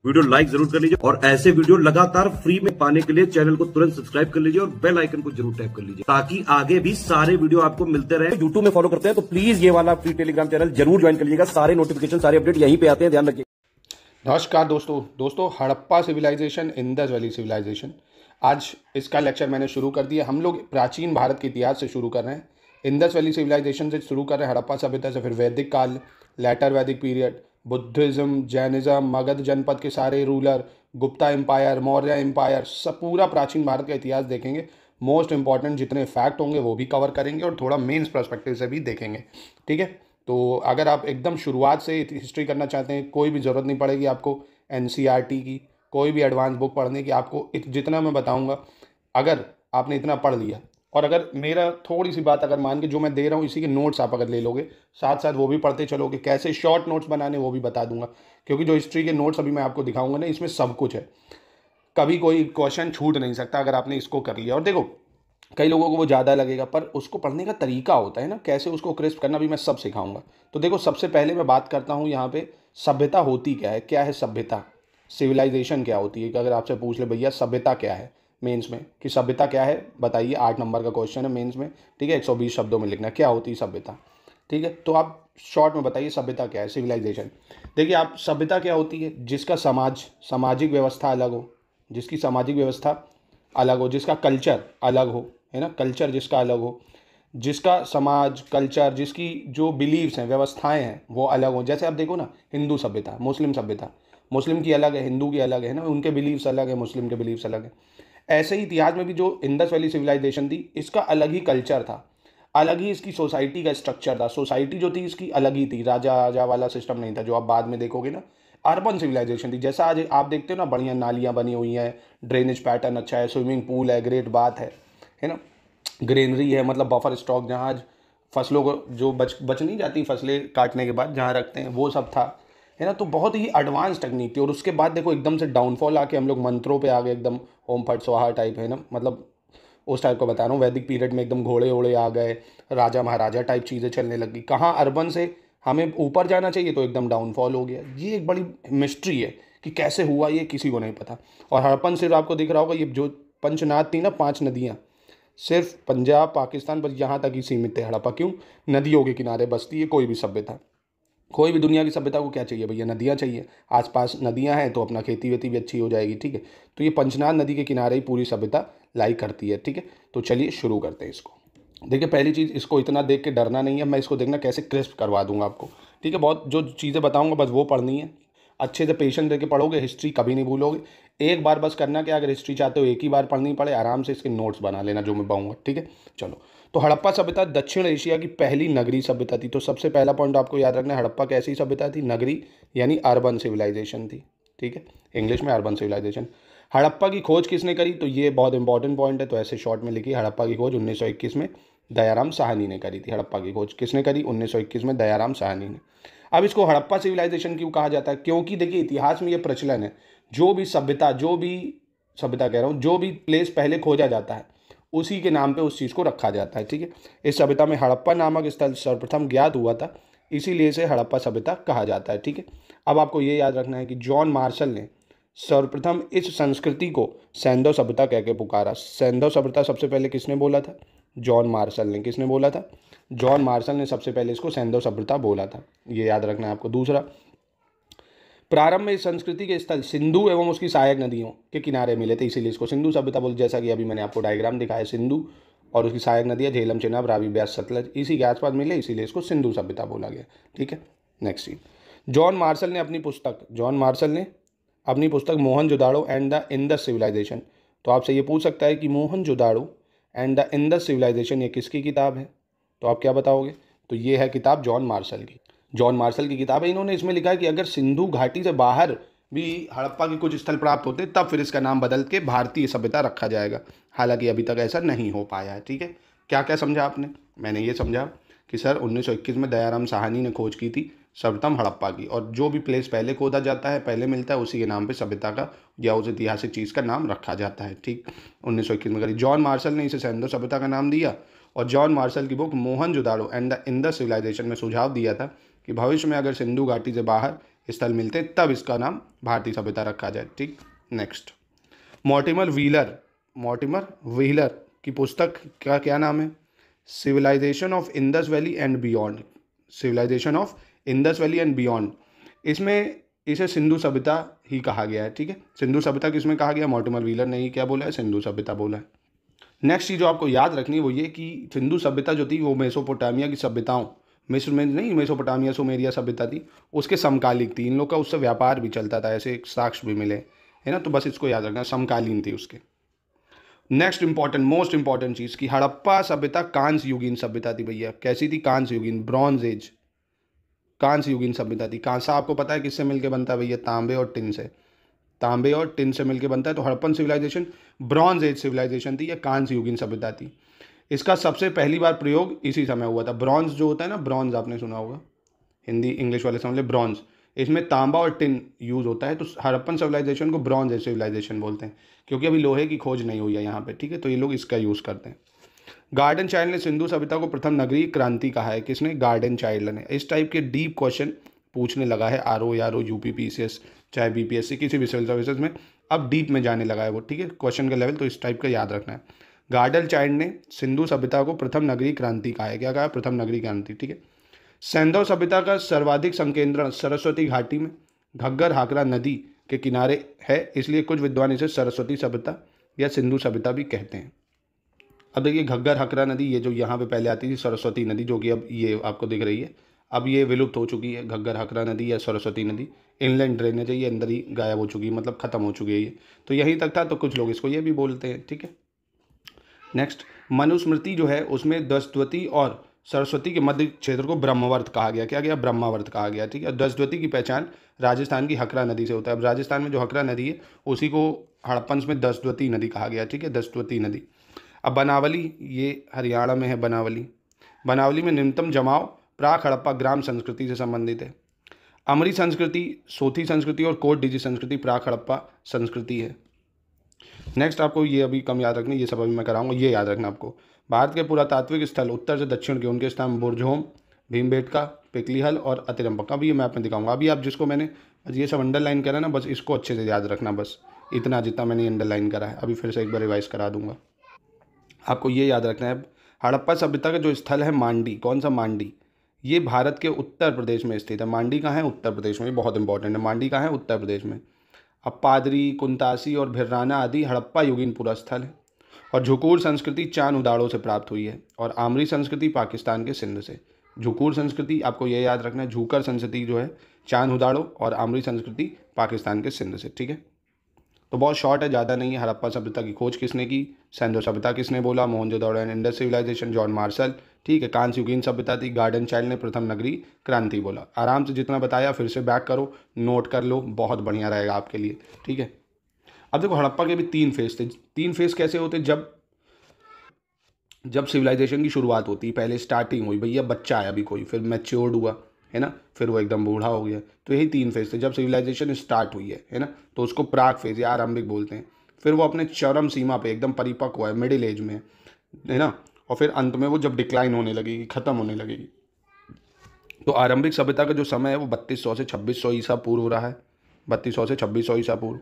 Video like जरूर कर लीजिए और ऐसे वीडियो लगातार फ्री में पाने के लिए चैनल को तुरंत सब्सक्राइब कर लीजिए और बेल आइकन को जरूर टैप कर लीजिए ताकि आगे भी सारे वीडियो आपको मिलते रहे। यूट्यूब में फॉलो करते हैं तो प्लीज ये वाला फ्री टेलीग्राम चैनल जरूर ज्वाइन कर लीजिएगा। सारे नोटिफिकेशन सारे अपडेट यहीं पे आते हैं, ध्यान रखिए। नमस्कार दोस्तों Harappa civilisation, Indus valley civilisation, आज इसका लेक्चर मैंने शुरू कर दिया। हम लोग प्राचीन भारत के इतिहास से शुरू कर रहे हैं, इंडस वैली सिविलाइजेशन से शुरू कर रहे हैं, हड़प्पा सभ्यता से, फिर वैदिक काल, लेटर वैदिक period, Buddhism, Jainism, Magadh Janapada के सारे ruler, Gupta empire, Maurya empire, सब पूरा प्राचीन भारत का इतिहास देखेंगे। मोस्ट इंपॉर्टेंट जितने फैक्ट होंगे वो भी कवर करेंगे और थोड़ा मेंस पर्सपेक्टिव से भी देखेंगे, ठीक है। तो अगर आप एकदम शुरुआत से हिस्ट्री करना चाहते हैं, कोई भी ज़रूरत नहीं पड़ेगी आपको एनसीईआरटी की, कोई भी एडवांस बुक पढ़ने की। आपको जितना मैं बताऊंगा, अगर आपने इतना पढ़ लिया और अगर मेरा थोड़ी सी बात अगर मान के जो मैं दे रहा हूँ इसी के नोट्स आप अगर ले लोगे, साथ साथ वो भी पढ़ते चलोगे, कैसे शॉर्ट नोट्स बनाने वो भी बता दूंगा, क्योंकि जो हिस्ट्री के नोट्स अभी मैं आपको दिखाऊंगा ना, इसमें सब कुछ है, कभी कोई क्वेश्चन छूट नहीं सकता अगर आपने इसको कर लिया। और देखो, कई लोगों को वो ज़्यादा लगेगा, पर उसको पढ़ने का तरीका होता है ना, कैसे उसको क्रिस्प करना भी मैं सब सिखाऊंगा। तो देखो, सबसे पहले मैं बात करता हूँ यहाँ पे सभ्यता होती क्या है सभ्यता, सिविलाइजेशन क्या होती है। कि अगर आपसे पूछ ले भैया सभ्यता क्या है मेंस में, कि सभ्यता क्या है बताइए, 8 नंबर का क्वेश्चन है मेंस में, ठीक है, 120 शब्दों में लिखना क्या होती है सभ्यता, ठीक है। तो आप शॉर्ट में बताइए सभ्यता क्या है, सिविलाइजेशन। देखिए आप, सभ्यता क्या होती है, जिसका सामाजिक व्यवस्था अलग हो, जिसकी सामाजिक व्यवस्था अलग हो, जिसका कल्चर अलग हो, है ना, कल्चर जिसका अलग हो, जिसका समाज कल्चर, जिसकी जो बिलीव्स हैं, व्यवस्थाएं हैं वो अलग हो। जैसे आप देखो ना, हिंदू सभ्यता, मुस्लिम सभ्यता, मुस्लिम की अलग है, हिंदू की अलग है ना, उनके बिलीव्स अलग है, मुस्लिम के बिलीव्स अलग है। ऐसे ही इतिहास में भी जो इंडस वैली सिविलाइजेशन थी, इसका अलग ही कल्चर था, अलग ही इसकी सोसाइटी का स्ट्रक्चर था। सोसाइटी जो थी इसकी अलग ही थी, राजा राजा वाला सिस्टम नहीं था जो आप बाद में देखोगे ना। अर्बन सिविलाइजेशन थी, जैसा आज आप देखते हो ना, बढ़िया नालियाँ बनी हुई हैं, ड्रेनेज पैटर्न अच्छा है, स्विमिंग पूल है, ग्रेट बात है ना, ग्रेनरी है, मतलब बफर स्टॉक, जहाँ आज फसलों को जो बच नहीं जाती फसलें काटने के बाद जहाँ रखते हैं, वो सब था, है ना। तो बहुत ही एडवांस टेक्निक थी। और उसके बाद देखो एकदम से डाउनफॉल आके हम लोग मंत्रों पे आ गए, एकदम ओम फट स्वाहा टाइप, है ना, मतलब उस टाइप को बता रहा हूँ। वैदिक पीरियड में एकदम घोड़े ओड़े आ गए, राजा महाराजा टाइप चीज़ें चलने लगी। कहाँ अर्बन से हमें ऊपर जाना चाहिए तो एकदम डाउनफॉल हो गया। ये एक बड़ी मिस्ट्री है कि कैसे हुआ, ये किसी को नहीं पता। और हड़प्पन सिर्फ आपको दिख रहा होगा, ये जो पंचनाद थी ना, 5 नदियाँ, सिर्फ पंजाब पाकिस्तान बस यहाँ तक ही सीमित है हड़प्पा। क्यों? नदियों के किनारे बसती है कोई भी सभ्यता। कोई भी दुनिया की सभ्यता को क्या चाहिए भैया, नदियाँ चाहिए। आसपास नदियाँ हैं तो अपना खेती वेती भी अच्छी हो जाएगी, ठीक है। तो ये पंचनाद नदी के किनारे ही पूरी सभ्यता लाई करती है, ठीक है। तो चलिए शुरू करते हैं इसको। देखिए पहली चीज़, इसको इतना देख के डरना नहीं है, मैं इसको देखना कैसे क्रिस्प करवा दूंगा आपको, ठीक है। बहुत जो चीज़ें बताऊंगा बस वो पढ़नी है, अच्छे से पेशेंस देके पढ़ोगे, हिस्ट्री कभी नहीं भूलोगे। एक बार बस करना क्या, अगर हिस्ट्री चाहते हो एक ही बार पढ़नी पड़े, आराम से इसके नोट्स बना लेना जो मैं बताऊंगा, ठीक है। चलो, तो हड़प्पा सभ्यता दक्षिण एशिया की पहली नगरी सभ्यता थी। तो सबसे पहला पॉइंट आपको याद रखना है, हड़प्पा कैसी सभ्यता थी, नगरी यानी अर्बन सिविलाइजेशन थी, ठीक है, इंग्लिश में अर्बन सिविलाइजेशन। हड़प्पा की खोज किसने करी, तो ये बहुत इंपॉर्टेंट पॉइंट है, तो ऐसे शॉर्ट में लिखिए। हड़प्पा की खोज 1921 में दयाराम साहनी ने करी थी। हड़प्पा की खोज किसने करी, 1921 में दयाराम साहनी ने। अब इसको हड़प्पा सिविलाइजेशन क्यों कहा जाता है, क्योंकि देखिए इतिहास में ये प्रचलन है, जो भी सभ्यता कह रहा हूँ, जो भी प्लेस पहले खोजा जाता है उसी के नाम पे उस चीज़ को रखा जाता है, ठीक है। इस सभ्यता में हड़प्पा नामक स्थल सर्वप्रथम ज्ञात हुआ था, इसीलिए इसे हड़प्पा सभ्यता कहा जाता है, ठीक है। अब आपको ये याद रखना है कि जॉन मार्शल ने सर्वप्रथम इस संस्कृति को सैंधव सभ्यता कह के पुकारा। सैंधव सभ्यता सबसे पहले किसने बोला था, जॉन मार्शल ने। किसने बोला था, जॉन मार्शल ने सबसे पहले इसको सैंधव सभ्यता बोला था, ये याद रखना है आपको। दूसरा, प्रारंभ में इस संस्कृति के स्थल सिंधु एवं उसकी सहायक नदियों के किनारे मिले थे, इसीलिए इसको सिंधु सभ्यता बोल, जैसा कि अभी मैंने आपको डायग्राम दिखाया, सिंधु और उसकी सहायक नदियाँ झेलम, चेनाब, रावी, ब्यास, सतलज इसी के आसपास मिले, इसीलिए इसको सिंधु सभ्यता बोला गया, ठीक है। नेक्स्ट चीज, जॉन मार्शल ने अपनी पुस्तक Mohenjodaro and the Indus civilisation. तो आपसे ये पूछ सकता है कि Mohenjodaro and the Indus civilisation ये किसकी किताब है, तो आप क्या बताओगे, तो ये है किताब जॉन मार्शल की। जॉन मार्शल की किताब है। इन्होंने इसमें लिखा है कि अगर सिंधु घाटी से बाहर भी हड़प्पा के कुछ स्थल प्राप्त होते तब फिर इसका नाम बदल के भारतीय सभ्यता रखा जाएगा। हालांकि अभी तक ऐसा नहीं हो पाया है, ठीक है। क्या क्या समझा आपने, मैंने ये समझा कि सर 1921 में दयाराम साहनी ने खोज की थी सर्वप्रथम हड़प्पा की, और जो भी प्लेस पहले खोदा जाता है, पहले मिलता है, उसी के नाम पे सभ्यता का या उस ऐतिहासिक चीज़ का नाम रखा जाता है, ठीक। 1921 में करी। जॉन मार्शल ने इसे सैंधव सभ्यता का नाम दिया, और जॉन मार्शल की book Mohenjodaro and the Indus civilisation में सुझाव दिया था कि भविष्य में अगर सिंधु घाटी से बाहर स्थल मिलते हैं, तब इसका नाम भारतीय सभ्यता रखा जाए। ठीक, नेक्स्ट, मॉर्टिमर व्हीलर की पुस्तक का क्या नाम है? Civilisation of Indus valley and beyond. Civilisation of Indus valley and beyond, इसमें इसे सिंधु सभ्यता ही कहा गया है। ठीक है, सिंधु सभ्यता किसमें कहा गया? मॉर्टिमर व्हीलर ने ही क्या बोला है? सिंधु सभ्यता बोला है। नेक्स्ट चीज़ जो आपको याद रखनी है वो ये कि सिंधु सभ्यता जो थी वो मेसोपोटामिया की सभ्यताओं, मिस्र में नहीं, मेसोपोटामिया सुमेरिया सभ्यता थी, उसके समकालिक थी। इन लोग का उससे व्यापार भी चलता था, ऐसे साक्ष्य भी मिले, है ना। तो बस इसको याद रखना, समकालीन थी उसके। नेक्स्ट इंपॉर्टेंट, मोस्ट इंपॉर्टेंट चीज़ कि हड़प्पा सभ्यता कांस्य युगीन सभ्यता थी भैया। कैसी थी? कांस्य युगीन, ब्रॉन्ज एज, कांस्य युगीन सभ्यता थी। कांसा आपको पता है किससे मिलकर बनता है भैया? तांबे और टिन से। तांबे और टिन से मिलकर बनता है। तो Harappan civilisation bronze age civilisation थी या कांस्य युगीन सभ्यता थी। इसका सबसे पहली बार प्रयोग इसी समय हुआ था। ब्रॉन्ज जो होता है ना, ब्रॉन्ज आपने सुना होगा, हिंदी इंग्लिश वाले समझ ले, ब्रॉन्ज, इसमें तांबा और टिन यूज होता है। तो हड़प्पन सिविलाइजेशन को ब्रॉन्ज एज सिविलाइजेशन बोलते हैं, क्योंकि अभी लोहे की खोज नहीं हुई है यहाँ पे। ठीक है, तो ये लोग इसका यूज़ करते हैं। गार्डन चाइल्ड ने सिंधु सभ्यता को प्रथम नगरीय क्रांति कहा है। किसने? गार्डन चाइल्ड ने। इस टाइप के डीप क्वेश्चन पूछने लगा है आरओ यारो यूपीपीसीएस चाहे बीपीएससी किसी भी सिविल सर्विसेज में, अब डीप में जाने लगा है वो। ठीक है, क्वेश्चन का लेवल तो इस टाइप का याद रखना है। गार्डन चाइल्ड ने सिंधु सभ्यता को प्रथम नगरीय क्रांति कहा है। क्या कहा? प्रथम नगरीय क्रांति। ठीक है, सैंधव सभ्यता का सर्वाधिक संकेंद्रण सरस्वती घाटी में घग्गर हाकरा नदी के किनारे है, इसलिए कुछ विद्वान इसे सरस्वती सभ्यता या सिंधु सभ्यता भी कहते हैं। अब देखिए, घग्गर हाकरा नदी, ये जो यहाँ पे पहले आती थी सरस्वती नदी, जो कि अब ये आपको दिख रही है, अब ये विलुप्त हो चुकी है। घग्गर हाकरा नदी या सरस्वती नदी इनलैंड ड्रेनेज है, ये अंदर ही गायब हो चुकी है, मतलब खत्म हो चुकी है ये। तो यहीं तक था, तो कुछ लोग इसको ये भी बोलते हैं। ठीक है, नेक्स्ट, मनुस्मृति जो है उसमें दशद्वती और सरस्वती के मध्य क्षेत्र को ब्रह्मवर्त कहा गया। क्या गया? ब्रह्मावर्त कहा गया। ठीक है, दशद्वती की पहचान राजस्थान की हकरा नदी से होता है। अब राजस्थान में जो हकरा नदी है उसी को हड़प्पन में दशद्वती नदी कहा गया। ठीक है, दशद्वती नदी। अब बनावली, ये हरियाणा में है बनावली। बनावली में निम्नतम जमाव प्राक हड़प्पा ग्राम संस्कृति से संबंधित है। अमरी संस्कृति, सोथी संस्कृति और कोट डिजी संस्कृति प्राक हड़प्पा संस्कृति है। नेक्स्ट, आपको ये अभी कम याद रखनी, ये सब अभी मैं कराऊंगा, ये याद रखना आपको। भारत के पुरातात्विक स्थल उत्तर से दक्षिण के, उनके स्थान बुरजहोम, भीमबेटका, पिकलीहल और अतिरंपक। अभी ये मैप में दिखाऊंगा। अभी आप जिसको मैंने ये सब अंडरलाइन करा ना, बस इसको अच्छे से याद रखना, बस इतना जितना मैंने अंडरलाइन करा है। अभी फिर से एक बार रिवाइज करा दूंगा। आपको ये याद रखना है, हड़प्पा सभ्यता का जो स्थल है मांडी, कौन सा? मांडी, ये भारत के उत्तर प्रदेश में स्थित है। मांडी कहाँ है? उत्तर प्रदेश में। बहुत इंपॉर्टेंट है, मांडी कहाँ है? उत्तर प्रदेश में। अब पादरी, कुंतासी और भिर्राना आदि हड़प्पा युगीन पूरा स्थल है। और झुकूर संस्कृति चांद उदाड़ों से प्राप्त हुई है, और आमरी संस्कृति पाकिस्तान के सिंध से। झुकूर संस्कृति आपको ये याद रखना है, झूकर संस्कृति जो है चांद उदाड़ो, और आमरी संस्कृति पाकिस्तान के सिंध से। ठीक है, तो बहुत शॉर्ट है, ज़्यादा नहीं है। हड़प्पा सभ्यता की खोज किसने की? सिंधु सभ्यता किसने बोला? Mohenjodaro and Indus civilisation, John Marshall. ठीक है, कांस्य युगीन सभ्यता थी। गार्डन चाइल्ड ने प्रथम नगरीय क्रांति बोला। आराम से जितना बताया फिर से बैक करो, नोट कर लो, बहुत बढ़िया रहेगा आपके लिए। ठीक है, अब देखो, हड़प्पा के भी 3 फेज थे। 3 फेज कैसे होते? जब सिविलाइजेशन की शुरुआत होती है, पहले स्टार्टिंग हुई, भैया बच्चा है अभी कोई, फिर मैच्योर्ड हुआ, है ना, फिर वो एकदम बूढ़ा हो गया। तो यही 3 फेज थे जब सिविलाइजेशन स्टार्ट हुई है ना। तो उसको प्राक फेज या आरंभिक बोलते हैं। फिर वो अपने चरम सीमा पे एकदम परिपक्व हुआ है, मिडिल एज में, है ना। और फिर अंत में वो जब डिक्लाइन होने लगेगी, खत्म होने लगेगी। तो आरंभिक सभ्यता का जो समय है वो 3200 से 2600 ईसा पूर्व रहा है। 3200 से 2600 ईसा पूर्व।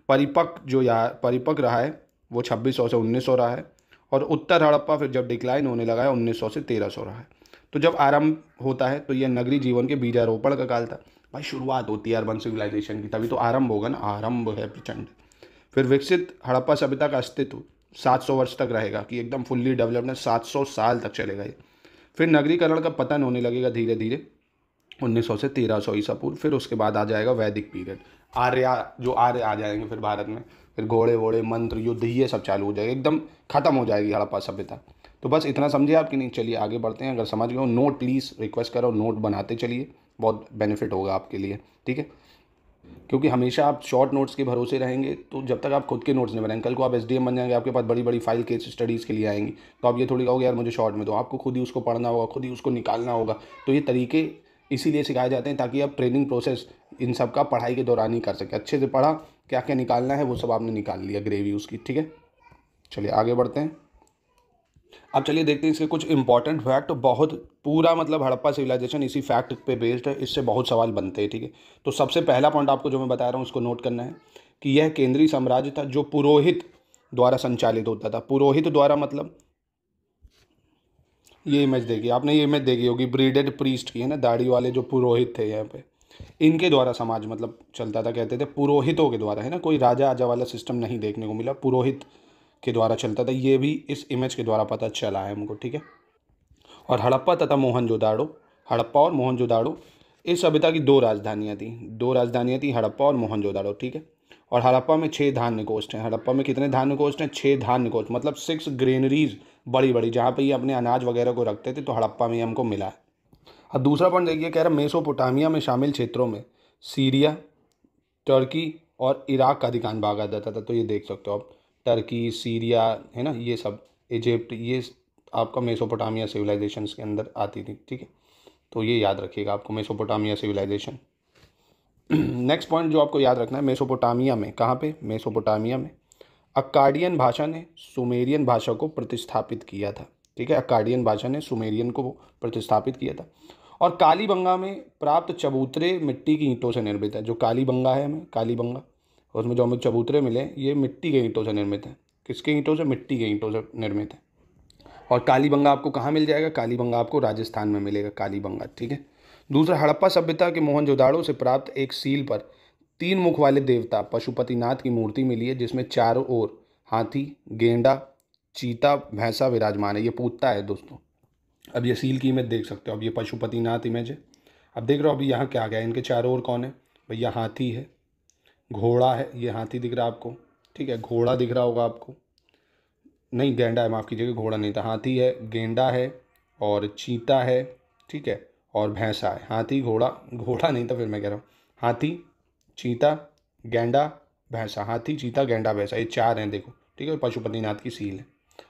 परिपक्व रहा है वो 2600 से 1900 रहा है। और उत्तर हड़प्पा फिर जब डिक्लाइन होने लगा है 1900 से 1300 रहा है। तो जब आरंभ होता है तो यह नगरीय जीवन के बीजारोपण का काल था। भाई शुरुआत होती है अर्बन सिविलाइजेशन की, तभी तो आरंभ होगा ना, आरंभ है प्रचंड। फिर विकसित हड़प्पा सभ्यता का अस्तित्व 700 वर्ष तक रहेगा, कि एकदम फुल्ली डेवलप्ड 700 साल तक चलेगा ये। फिर नगरीकरण का पतन होने लगेगा धीरे धीरे 1900 से 1300 ईसा पूर्व। फिर उसके बाद आ जाएगा वैदिक पीरियड, आर्य आ जाएंगे फिर भारत में। फिर घोड़े वोड़े, मंत्र, युद्ध, ये सब चालू हो जाएगा, एकदम खत्म हो जाएगी हड़प्पा सभ्यता। तो बस इतना समझे आप कि नहीं? चलिए आगे बढ़ते हैं। अगर समझ गए हो नोट प्लीज़ रिक्वेस्ट करो, नोट बनाते चलिए, बहुत बेनिफिट होगा आपके लिए। ठीक है, क्योंकि हमेशा आप शॉर्ट नोट्स के भरोसे रहेंगे तो जब तक आप खुद के नोट्स नहीं बनाएंगे, कल को आप एसडीएम बन जाएंगे, आपके पास बड़ी बड़ी फाइल केस स्टडीज़ के लिए आएंगी, तो आप ये थोड़ी कहोगे यार मुझे शॉर्ट में दो। आपको खुद ही उसको पढ़ना होगा, खुद ही उसको निकालना होगा। तो ये तरीके इसीलिए सिखाए जाते हैं ताकि आप ट्रेनिंग प्रोसेस इन सब का पढ़ाई के दौरान ही कर सके। अच्छे से पढ़ा, क्या क्या निकालना है वो सब आपने निकाल लिया, ग्रेवी उसकी। ठीक है, चलिए आगे बढ़ते हैं। अब चलिए देखते हैं इसके कुछ इंपॉर्टेंट फैक्ट। बहुत पूरा मतलब हड़प्पा सिविलाइजेशन इसी फैक्ट पे बेस्ड है, इससे बहुत सवाल बनते हैं, ठीक है। तो सबसे पहला पॉइंट आपको जो मैं बता रहा हूँ उसको नोट करना है कि यह केंद्रीय साम्राज्य था जो पुरोहित द्वारा संचालित होता था। पुरोहित द्वारा मतलब ये इमेज देखिए आपने, ये इमेज देखी होगी ब्रीडेड प्रीस्ट की, है ना, दाढ़ी वाले जो पुरोहित थे यहाँ पे, इनके द्वारा समाज मतलब चलता था। कहते थे पुरोहितों के द्वारा, है ना, कोई राजा आजा वाला सिस्टम नहीं देखने को मिला, पुरोहित के द्वारा चलता था। ये भी इस इमेज के द्वारा पता चला है हमको, ठीक है। और हड़प्पा तथा मोहनजोदाड़ो, हड़प्पा और मोहनजोदाड़ो इस सभ्यता की दो राजधानियाँ थी। दो राजधानियाँ थी, हड़प्पा और मोहनजोदाड़ो, ठीक है। और हड़प्पा में 6 धान्य कोष्ठ हैं। हड़प्पा में कितने धान्य कोष्ठ हैं? 6 धान्य कोष्ठ, मतलब 6 ग्रेनरीज बड़ी बड़ी, जहाँ पे ये अपने अनाज वगैरह को रखते थे, तो हड़प्पा में हमको मिला है। अब दूसरा पॉइंट देखिए, कह रहा मेसोपोटामिया में शामिल क्षेत्रों में सीरिया, टर्की और इराक का अधिकांश भाग आ जाता था। तो ये देख सकते हो आप, टर्की, सीरिया, है ना, ये सब, इजिप्ट, ये आपका मेसोपोटामिया सिविलाइजेशन के अंदर आती थी, ठीक है। तो ये याद रखिएगा आपको, मेसोपोटामिया सिविलाइजेशन। नेक्स्ट पॉइंट जो आपको याद रखना है, मेसोपोटामिया में, कहाँ पे? मेसोपोटामिया में अक्काडियन भाषा ने सुमेरियन भाषा को प्रतिस्थापित किया था, ठीक है। अक्काडियन भाषा ने सुमेरियन को प्रतिस्थापित किया था। और कालीबंगा में प्राप्त चबूतरे मिट्टी की ईंटों से निर्मित है। जो कालीबंगा है, हमें कालीबंगा, उसमें जो हमें चबूतरे मिले ये मिट्टी के ईंटों से निर्मित है। किसके ईंटों से? मिट्टी के ईंटों से निर्मित है। और कालीबंगा आपको कहाँ मिल जाएगा? कालीबंगा आपको राजस्थान में मिलेगा, कालीबंगा, ठीक है। दूसरा, हड़प्पा सभ्यता के मोहनजोदाड़ो से प्राप्त एक सील पर 3 मुख वाले देवता पशुपतिनाथ की मूर्ति मिली है, जिसमें चारों ओर हाथी, गेंडा, चीता, भैंसा विराजमान है। ये पूछता है दोस्तों। अब ये सील की इमेज देख सकते हो। अब ये पशुपतिनाथ इमेज है। अब देख रहे हो अभी यहाँ क्या गया, इनके चारों ओर कौन है भैया? हाथी है, घोड़ा है, ये हाथी दिख रहा है आपको, ठीक है। घोड़ा दिख रहा होगा आपको, नहीं गेंडा है, माफ़ कीजिएगा, घोड़ा नहीं था। हाथी है, गेंडा है और चीता है, ठीक है, और भैंसा है। हाथी, घोड़ा, घोड़ा नहीं था, फिर मैं कह रहा हूँ हाथी, चीता, गेंडा, भैंसा। हाथी, चीता, गेंडा, भैंसा, ये 4 हैं, देखो, ठीक है। पशुपतिनाथ की सील है।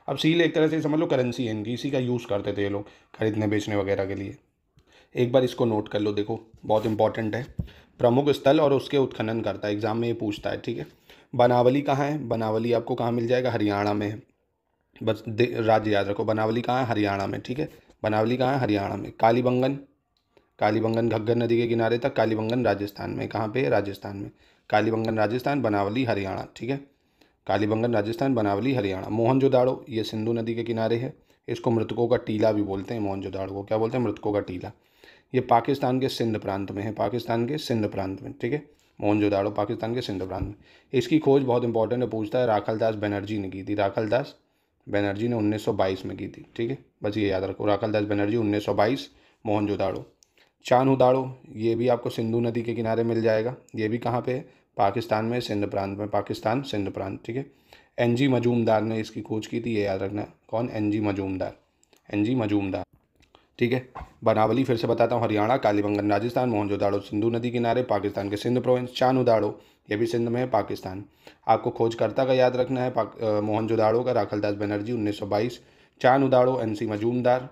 अब सील एक तरह से समझ लो करेंसी है इनकी, इसी का यूज़ करते थे ये लोग खरीदने बेचने वगैरह के लिए। एक बार इसको नोट कर लो, देखो बहुत इंपॉर्टेंट है। प्रमुख स्थल और उसके उत्खनन करता है, एग्जाम में ये पूछता है, ठीक है। बनावली कहाँ है? बनावली आपको कहाँ मिल जाएगा? हरियाणा में है। बस राज्य याद रखो, बनावली कहाँ है? हरियाणा में, ठीक है। बनावली कहाँ है? हरियाणा में। कालीबंगन, कालीबंगन घग्गर नदी के किनारे तक, कालीबंगन राजस्थान में। कहाँ पे है? राजस्थान में। कालीबंगन राजस्थान, बनावली हरियाणा, ठीक है। कालीबंगन राजस्थान, बनावली हरियाणा। मोहनजोदाड़ो ये सिंधु नदी के किनारे है। इसको मृतकों का टीला भी बोलते हैं। मोहनजोदाड़ो को क्या बोलते हैं? मृतकों का टीला। ये पाकिस्तान के सिंध प्रांत में है, पाकिस्तान के सिंध प्रांत में, ठीक है। मोहनजोदाड़ो पाकिस्तान के सिंध प्रांत में। इसकी खोज बहुत इंपॉर्टेंट है, पूछता है, राखलदास बनर्जी ने की थी। राखलदास बनर्जी ने 1922 में की थी, ठीक है। बस ये याद रखो, राखलदास बनर्जी 1922, मोहनजोदाड़ो। चान्होदाड़ो ये भी आपको सिंधु नदी के किनारे मिल जाएगा। ये भी कहाँ पे है? पाकिस्तान में, सिंध प्रांत में, पाकिस्तान सिंध प्रांत, ठीक है। एनजी मजूमदार ने इसकी खोज की थी, ये याद रखना। कौन? एनजी मजूमदार, एनजी मजूमदार, ठीक है। बनावली फिर से बताता हूँ, हरियाणा। कालीबंगन राजस्थान। मोहनजोदाड़ो सिंधु नदी किनारे, पाकिस्तान के सिंध प्रोविंस। चान्होदाड़ो ये भी सिंध में है, पाकिस्तान। आपको खोजकर्ता का याद रखना है, मोहनजोदाड़ो का राखलदास बनर्जी 1922, चान्होदाड़ो एनसी मजूमदार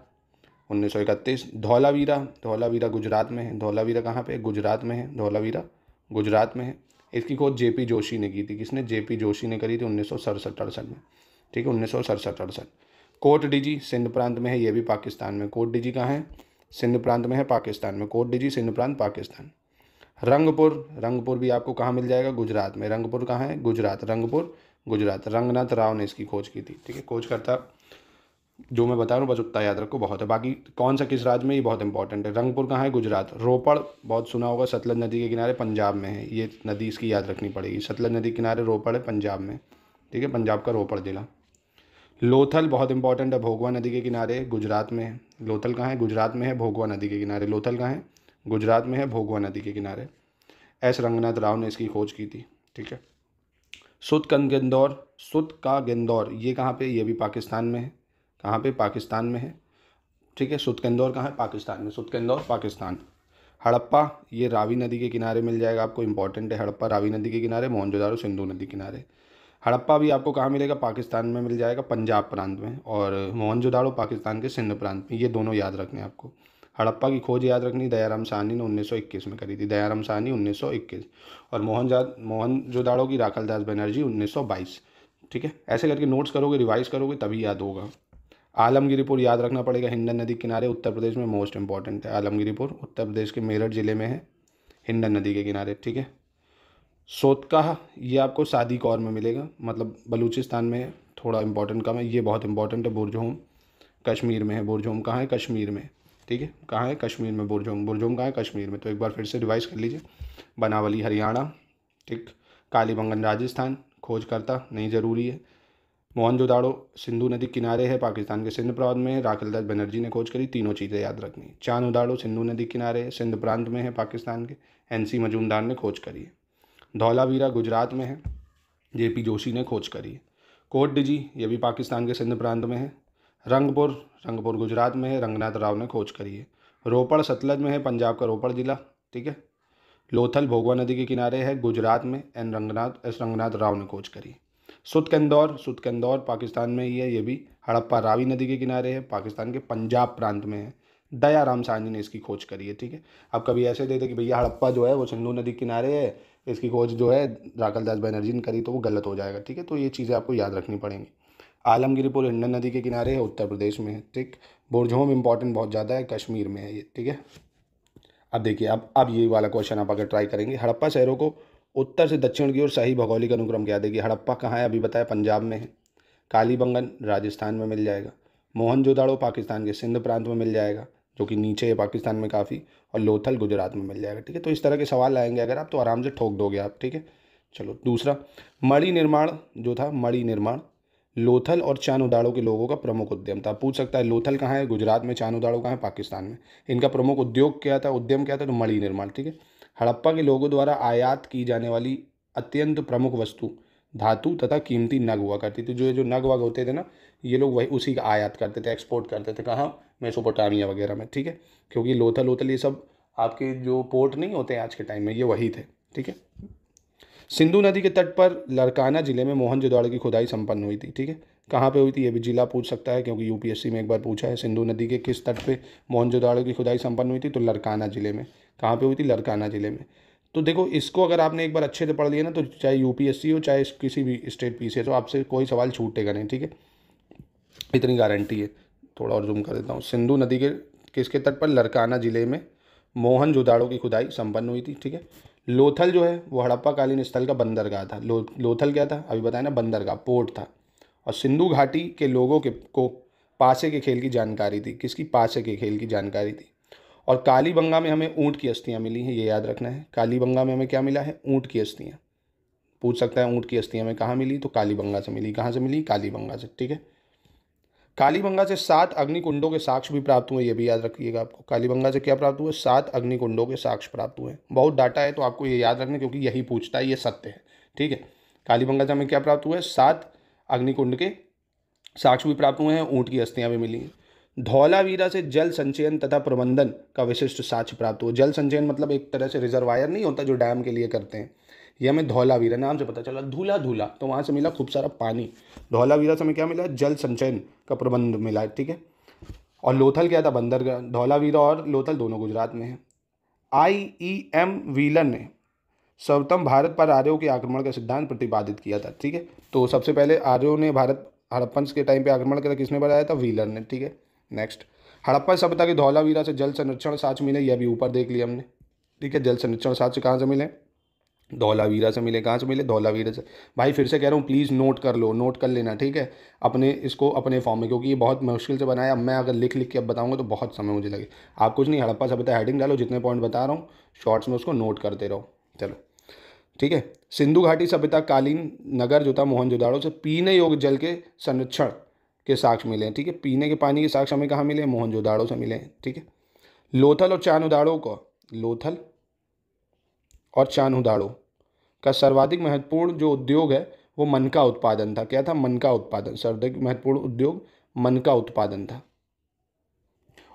1931। धौलावीरा, धौलावीरा गुजरात में है। धौलावीरा कहाँ पे? गुजरात में है। धौलावीरा गुजरात में है। इसकी खोज जेपी जोशी ने की थी। किसने? जेपी जोशी ने करी थी 1967-68 में, ठीक है, 1967-68। कोट डिजी सिंध प्रांत में है, ये भी पाकिस्तान में। कोट डिजी कहाँ है? सिंध प्रांत में है, पाकिस्तान में। कोट डिजी सिंध प्रांत, पाकिस्तान। रंगपुर, रंगपुर भी आपको कहाँ मिल जाएगा? गुजरात में। रंगपुर कहाँ है? गुजरात। रंगपुर गुजरात। रंगनाथ राव ने इसकी खोज की थी, ठीक है। खोज करता जो मैं बता रहा हूँ बस उतना याद रखो, बहुत है। बाकी कौन सा किस राज्य में, ये बहुत इंपॉर्टेंट है। रंगपुर कहाँ है? गुजरात। रोपड़ बहुत सुना होगा, सतलज नदी के किनारे, पंजाब में है। ये नदी इसकी याद रखनी पड़ेगी। सतलज नदी के किनारे रोपड़ है, पंजाब में, ठीक है, पंजाब का रोपड़ जिला। लोथल बहुत इंपॉर्टेंट है, भोगवा नदी के किनारे, गुजरात में है। लोथल कहाँ है? गुजरात में है, भोगवा नदी के किनारे। लोथल कहाँ है? गुजरात में है, भोगवा नदी के किनारे। एस रंगनाथ राव ने इसकी खोज की थी, ठीक है। सुत का गेंदौर, सुत का गेंदौर ये कहाँ पे? ये भी पाकिस्तान में है। कहाँ पे? पाकिस्तान में है, ठीक है। सुतकेंदौर कहाँ है? पाकिस्तान में। सुतकेंदौर पाकिस्तान। हड़प्पा ये रावी नदी के किनारे मिल जाएगा आपको, इंपॉर्टेंट है। हड़प्पा रावी नदी के किनारे, मोहनजोदाड़ो सिंधु नदी किनारे। हड़प्पा भी आपको कहाँ मिलेगा? पाकिस्तान में मिल जाएगा, पंजाब प्रांत में। और मोहनजोदाड़ो पाकिस्तान के सिंध प्रांत में। ये दोनों याद रखने आपको। हड़प्पा की खोज याद रखनी, दयाराम साहनी ने 1921 में करी थी। दयाराम साहनी 1921। और मोहनजोदाड़ो की राखलदास बनर्जी 1922, ठीक है। ऐसे करके नोट्स करोगे, रिवाइज करोगे, तभी याद होगा। आलमगीरपुर याद रखना पड़ेगा, हिंडन नदी के किनारे उत्तर प्रदेश में, मोस्ट इंपॉर्टेंट है। आलमगीरपुर उत्तर प्रदेश के मेरठ जिले में है, हिंडन नदी के किनारे, ठीक है। सोतकाह ये आपको सादी कौर में मिलेगा, मतलब बलूचिस्तान में है, थोड़ा इंपॉर्टेंट कम है, ये बहुत इंपॉर्टेंट है। बुरजोम कश्मीर में है, बुरजोम कहाँ है? कश्मीर में, ठीक है। कहाँ है? कश्मीर में बुरजोम, बुरजोम कहाँ है? कश्मीर में। तो एक बार फिर से रिवाइज कर लीजिए। बनावली हरियाणा, ठीक। कालीबंगन राजस्थान, खोजकर्ता नहीं ज़रूरी है। मोहनजोदाड़ो सिंधु नदी किनारे है, पाकिस्तान के सिंध प्रांत में है, राखिलदास बनर्जी ने खोज करी। तीनों चीज़ें याद रखनी है। चांद-उदाड़ो सिंधु नदी किनारे है, सिंध प्रांत में है, पाकिस्तान के, NC मजूमदार ने खोज करी है। धौलावीरा गुजरात में है, JP जोशी ने खोज करी है। कोट डिजी ये भी पाकिस्तान के सिंध प्रांत में है। रंगपुर, रंगपुर गुजरात में है, रंगनाथ राव ने खोज करी है। रोपड़ सतलज में है, पंजाब का रोपड़ जिला, ठीक है। लोथल भोगवा नदी के किनारे है, गुजरात में, S रंगनाथ राव ने खोज करी। सुतकंदौर, सुतकंदौर पाकिस्तान में ही है, ये भी हड़प्पा रावी नदी के किनारे है, पाकिस्तान के पंजाब प्रांत में है। दयाराम साहनी ने इसकी खोज करी है, ठीक है। अब कभी ऐसे दे दे कि भैया हड़प्पा जो है वो सिंधु नदी किनारे है, इसकी खोज जो है राखलदास बनर्जी ने करी, तो वो गलत हो जाएगा, ठीक है। तो ये चीज़ें आपको याद रखनी पड़ेंगी। आलमगीरपुर हिंडन नदी के किनारे है, उत्तर प्रदेश में है, ठीक। बुरजोम इंपॉर्टेंट बहुत ज़्यादा है, कश्मीर में है ये, ठीक है। अब देखिए, अब ये वाला क्वेश्चन आप अगर ट्राई करेंगे, हड़प्पा शहरों को उत्तर से दक्षिण की ओर सही भौगोलिक अनुक्रम क्या देगी। हड़प्पा कहाँ है? अभी बताया, पंजाब में है। कालीबंगन राजस्थान में मिल जाएगा। मोहनजोदाड़ो पाकिस्तान के सिंध प्रांत में मिल जाएगा, जो कि नीचे है पाकिस्तान में काफ़ी। और लोथल गुजरात में मिल जाएगा, ठीक है। तो इस तरह के सवाल आएंगे अगर आप, तो आराम से ठोक दोगे आप, ठीक है। चलो दूसरा, मणि निर्माण जो था, मणि निर्माण लोथल और चांद-उदाड़ो के लोगों का प्रमुख उद्यम था। पूछ सकता है लोथल कहाँ है? गुजरात में। चांद-उदाड़ो कहाँ है? पाकिस्तान में। इनका प्रमुख उद्योग क्या था, उद्यम क्या था? तो मणि निर्माण, ठीक है। हड़प्पा के लोगों द्वारा आयात की जाने वाली अत्यंत प्रमुख वस्तु धातु तथा कीमती नग हुआ करती थी। जो नग वग होते थे ना, ये लोग वही उसी का आयात करते थे, एक्सपोर्ट करते थे। कहाँ? मेसोपोटामिया वगैरह में, ठीक है। क्योंकि लोथल लोथल ये सब आपके जो पोर्ट नहीं होते आज के टाइम में, ये वही थे, ठीक है। सिंधु नदी के तट पर लरकाना जिले में मोहनजोदाड़ो की खुदाई संपन्न हुई थी, ठीक है। कहाँ पे हुई थी? ये भी जिला पूछ सकता है, क्योंकि UPSC में एक बार पूछा है। सिंधु नदी के किस तट पे मोहनजोदाड़ो की खुदाई संपन्न हुई थी? तो लरकाना जिले में। कहाँ पे हुई थी? लरकाना जिले में। तो देखो, इसको अगर आपने एक बार अच्छे से पढ़ लिया ना, तो चाहे UPSC हो चाहे किसी भी स्टेट PCS हो, आपसे कोई सवाल छूटेगा नहीं, ठीक है। इतनी गारंटी है। थोड़ा और जूम कर देता हूँ। सिंधु नदी के किसके तट पर? लरकाना जिले में मोहनजोदाड़ो की खुदाई संपन्न हुई थी, ठीक है। लोथल जो है वो हड़प्पा कालीन स्थल का बंदरगाह था। लोथल क्या था? अभी बताया ना, बंदरगाह, पोर्ट था। और सिंधु घाटी के लोगों को पासे के खेल की जानकारी थी। किसकी? पासे के खेल की जानकारी थी। और कालीबंगा में हमें ऊँट की अस्थियाँ मिली हैं, ये याद रखना है। कालीबंगा में हमें क्या मिला है? ऊँट की अस्थियाँ। पूछ सकता है ऊँट की अस्थियाँ हमें कहाँ मिली? तो कालीबंगा से मिली। कहाँ से मिली? कालीबंगा से, ठीक है। कालीबंगा से 7 अग्निकुंडों के साक्ष्य भी प्राप्त हुए, ये भी याद रखिएगा आपको। कालीबंगा से क्या प्राप्त हुए? 7 अग्निकुंडों के साक्ष्य प्राप्त हुए। बहुत डाटा है, तो आपको ये याद रखना, क्योंकि यही पूछता है, ये सत्य है, ठीक है। कालीबंगा से हमें क्या प्राप्त हुए? 7 अग्निकुंड के साक्ष्य भी प्राप्त हुए हैं, ऊँट की अस्थियाँ भी मिली हैं। धौलावीरा से जल संचयन तथा प्रबंधन का विशिष्ट साक्ष्य प्राप्त हुआ। जल संचयन मतलब एक तरह से रिजर्वायर नहीं होता जो डैम के लिए करते हैं, ये हमें धौलावीरा नाम से पता चला। धूला धूला, तो वहाँ से मिला खूब सारा पानी। धौलावीरा से हमें क्या मिला? जल संचयन का प्रबंध मिला, ठीक है। और लोथल क्या था? बंदरगाह। धौलावीरा और लोथल दोनों गुजरात में है। IEM व्हीलर ने सर्वप्रथम भारत पर आर्यों के आक्रमण का सिद्धांत प्रतिपादित किया था, ठीक है। तो सबसे पहले आर्यों ने भारत हड़प्पन के टाइम पे आक्रमण किया, किसने बताया था? व्हीलर ने, ठीक है। नेक्स्ट, हड़प्पा सभ्यता के धौलावीरा से जल संरक्षण साक्ष्य मिले, यह भी ऊपर देख लिया हमने, ठीक है। जल संरक्षण साक्ष्य कहाँ से मिले? धौलावीरा से मिले। कहाँ से मिले? धौलावीरा से। भाई फिर से कह रहा हूँ, प्लीज़ नोट कर लो, नोट कर लेना, ठीक है, अपने इसको अपने फॉर्म में, क्योंकि ये बहुत मुश्किल से बनाया। अब मैं अगर लिख लिख के अब बताऊँगा तो बहुत समय मुझे लगे। आप कुछ नहीं, हड़प्पा सभ्यता हेडिंग डालो, जितने पॉइंट बता रहा हूँ शॉर्ट्स में उसको नोट करते रहो। चलो ठीक है। सिंधु घाटी सभ्यता कालीन नगर जो था मोहनजोदाड़ो से पीने योग्य जल के संरक्षण के साक्ष्य मिले हैं, ठीक है। पीने के पानी के साक्ष्य हमें कहाँ मिले? मोहनजोदाड़ो से मिले हैं, ठीक है। लोथल और चांद-उदाड़ो को, लोथल और चांद-उदाड़ो का सर्वाधिक महत्वपूर्ण जो उद्योग है वो मन का उत्पादन था। क्या था? मन का उत्पादन। सर्वाधिक महत्वपूर्ण उद्योग मन का उत्पादन था।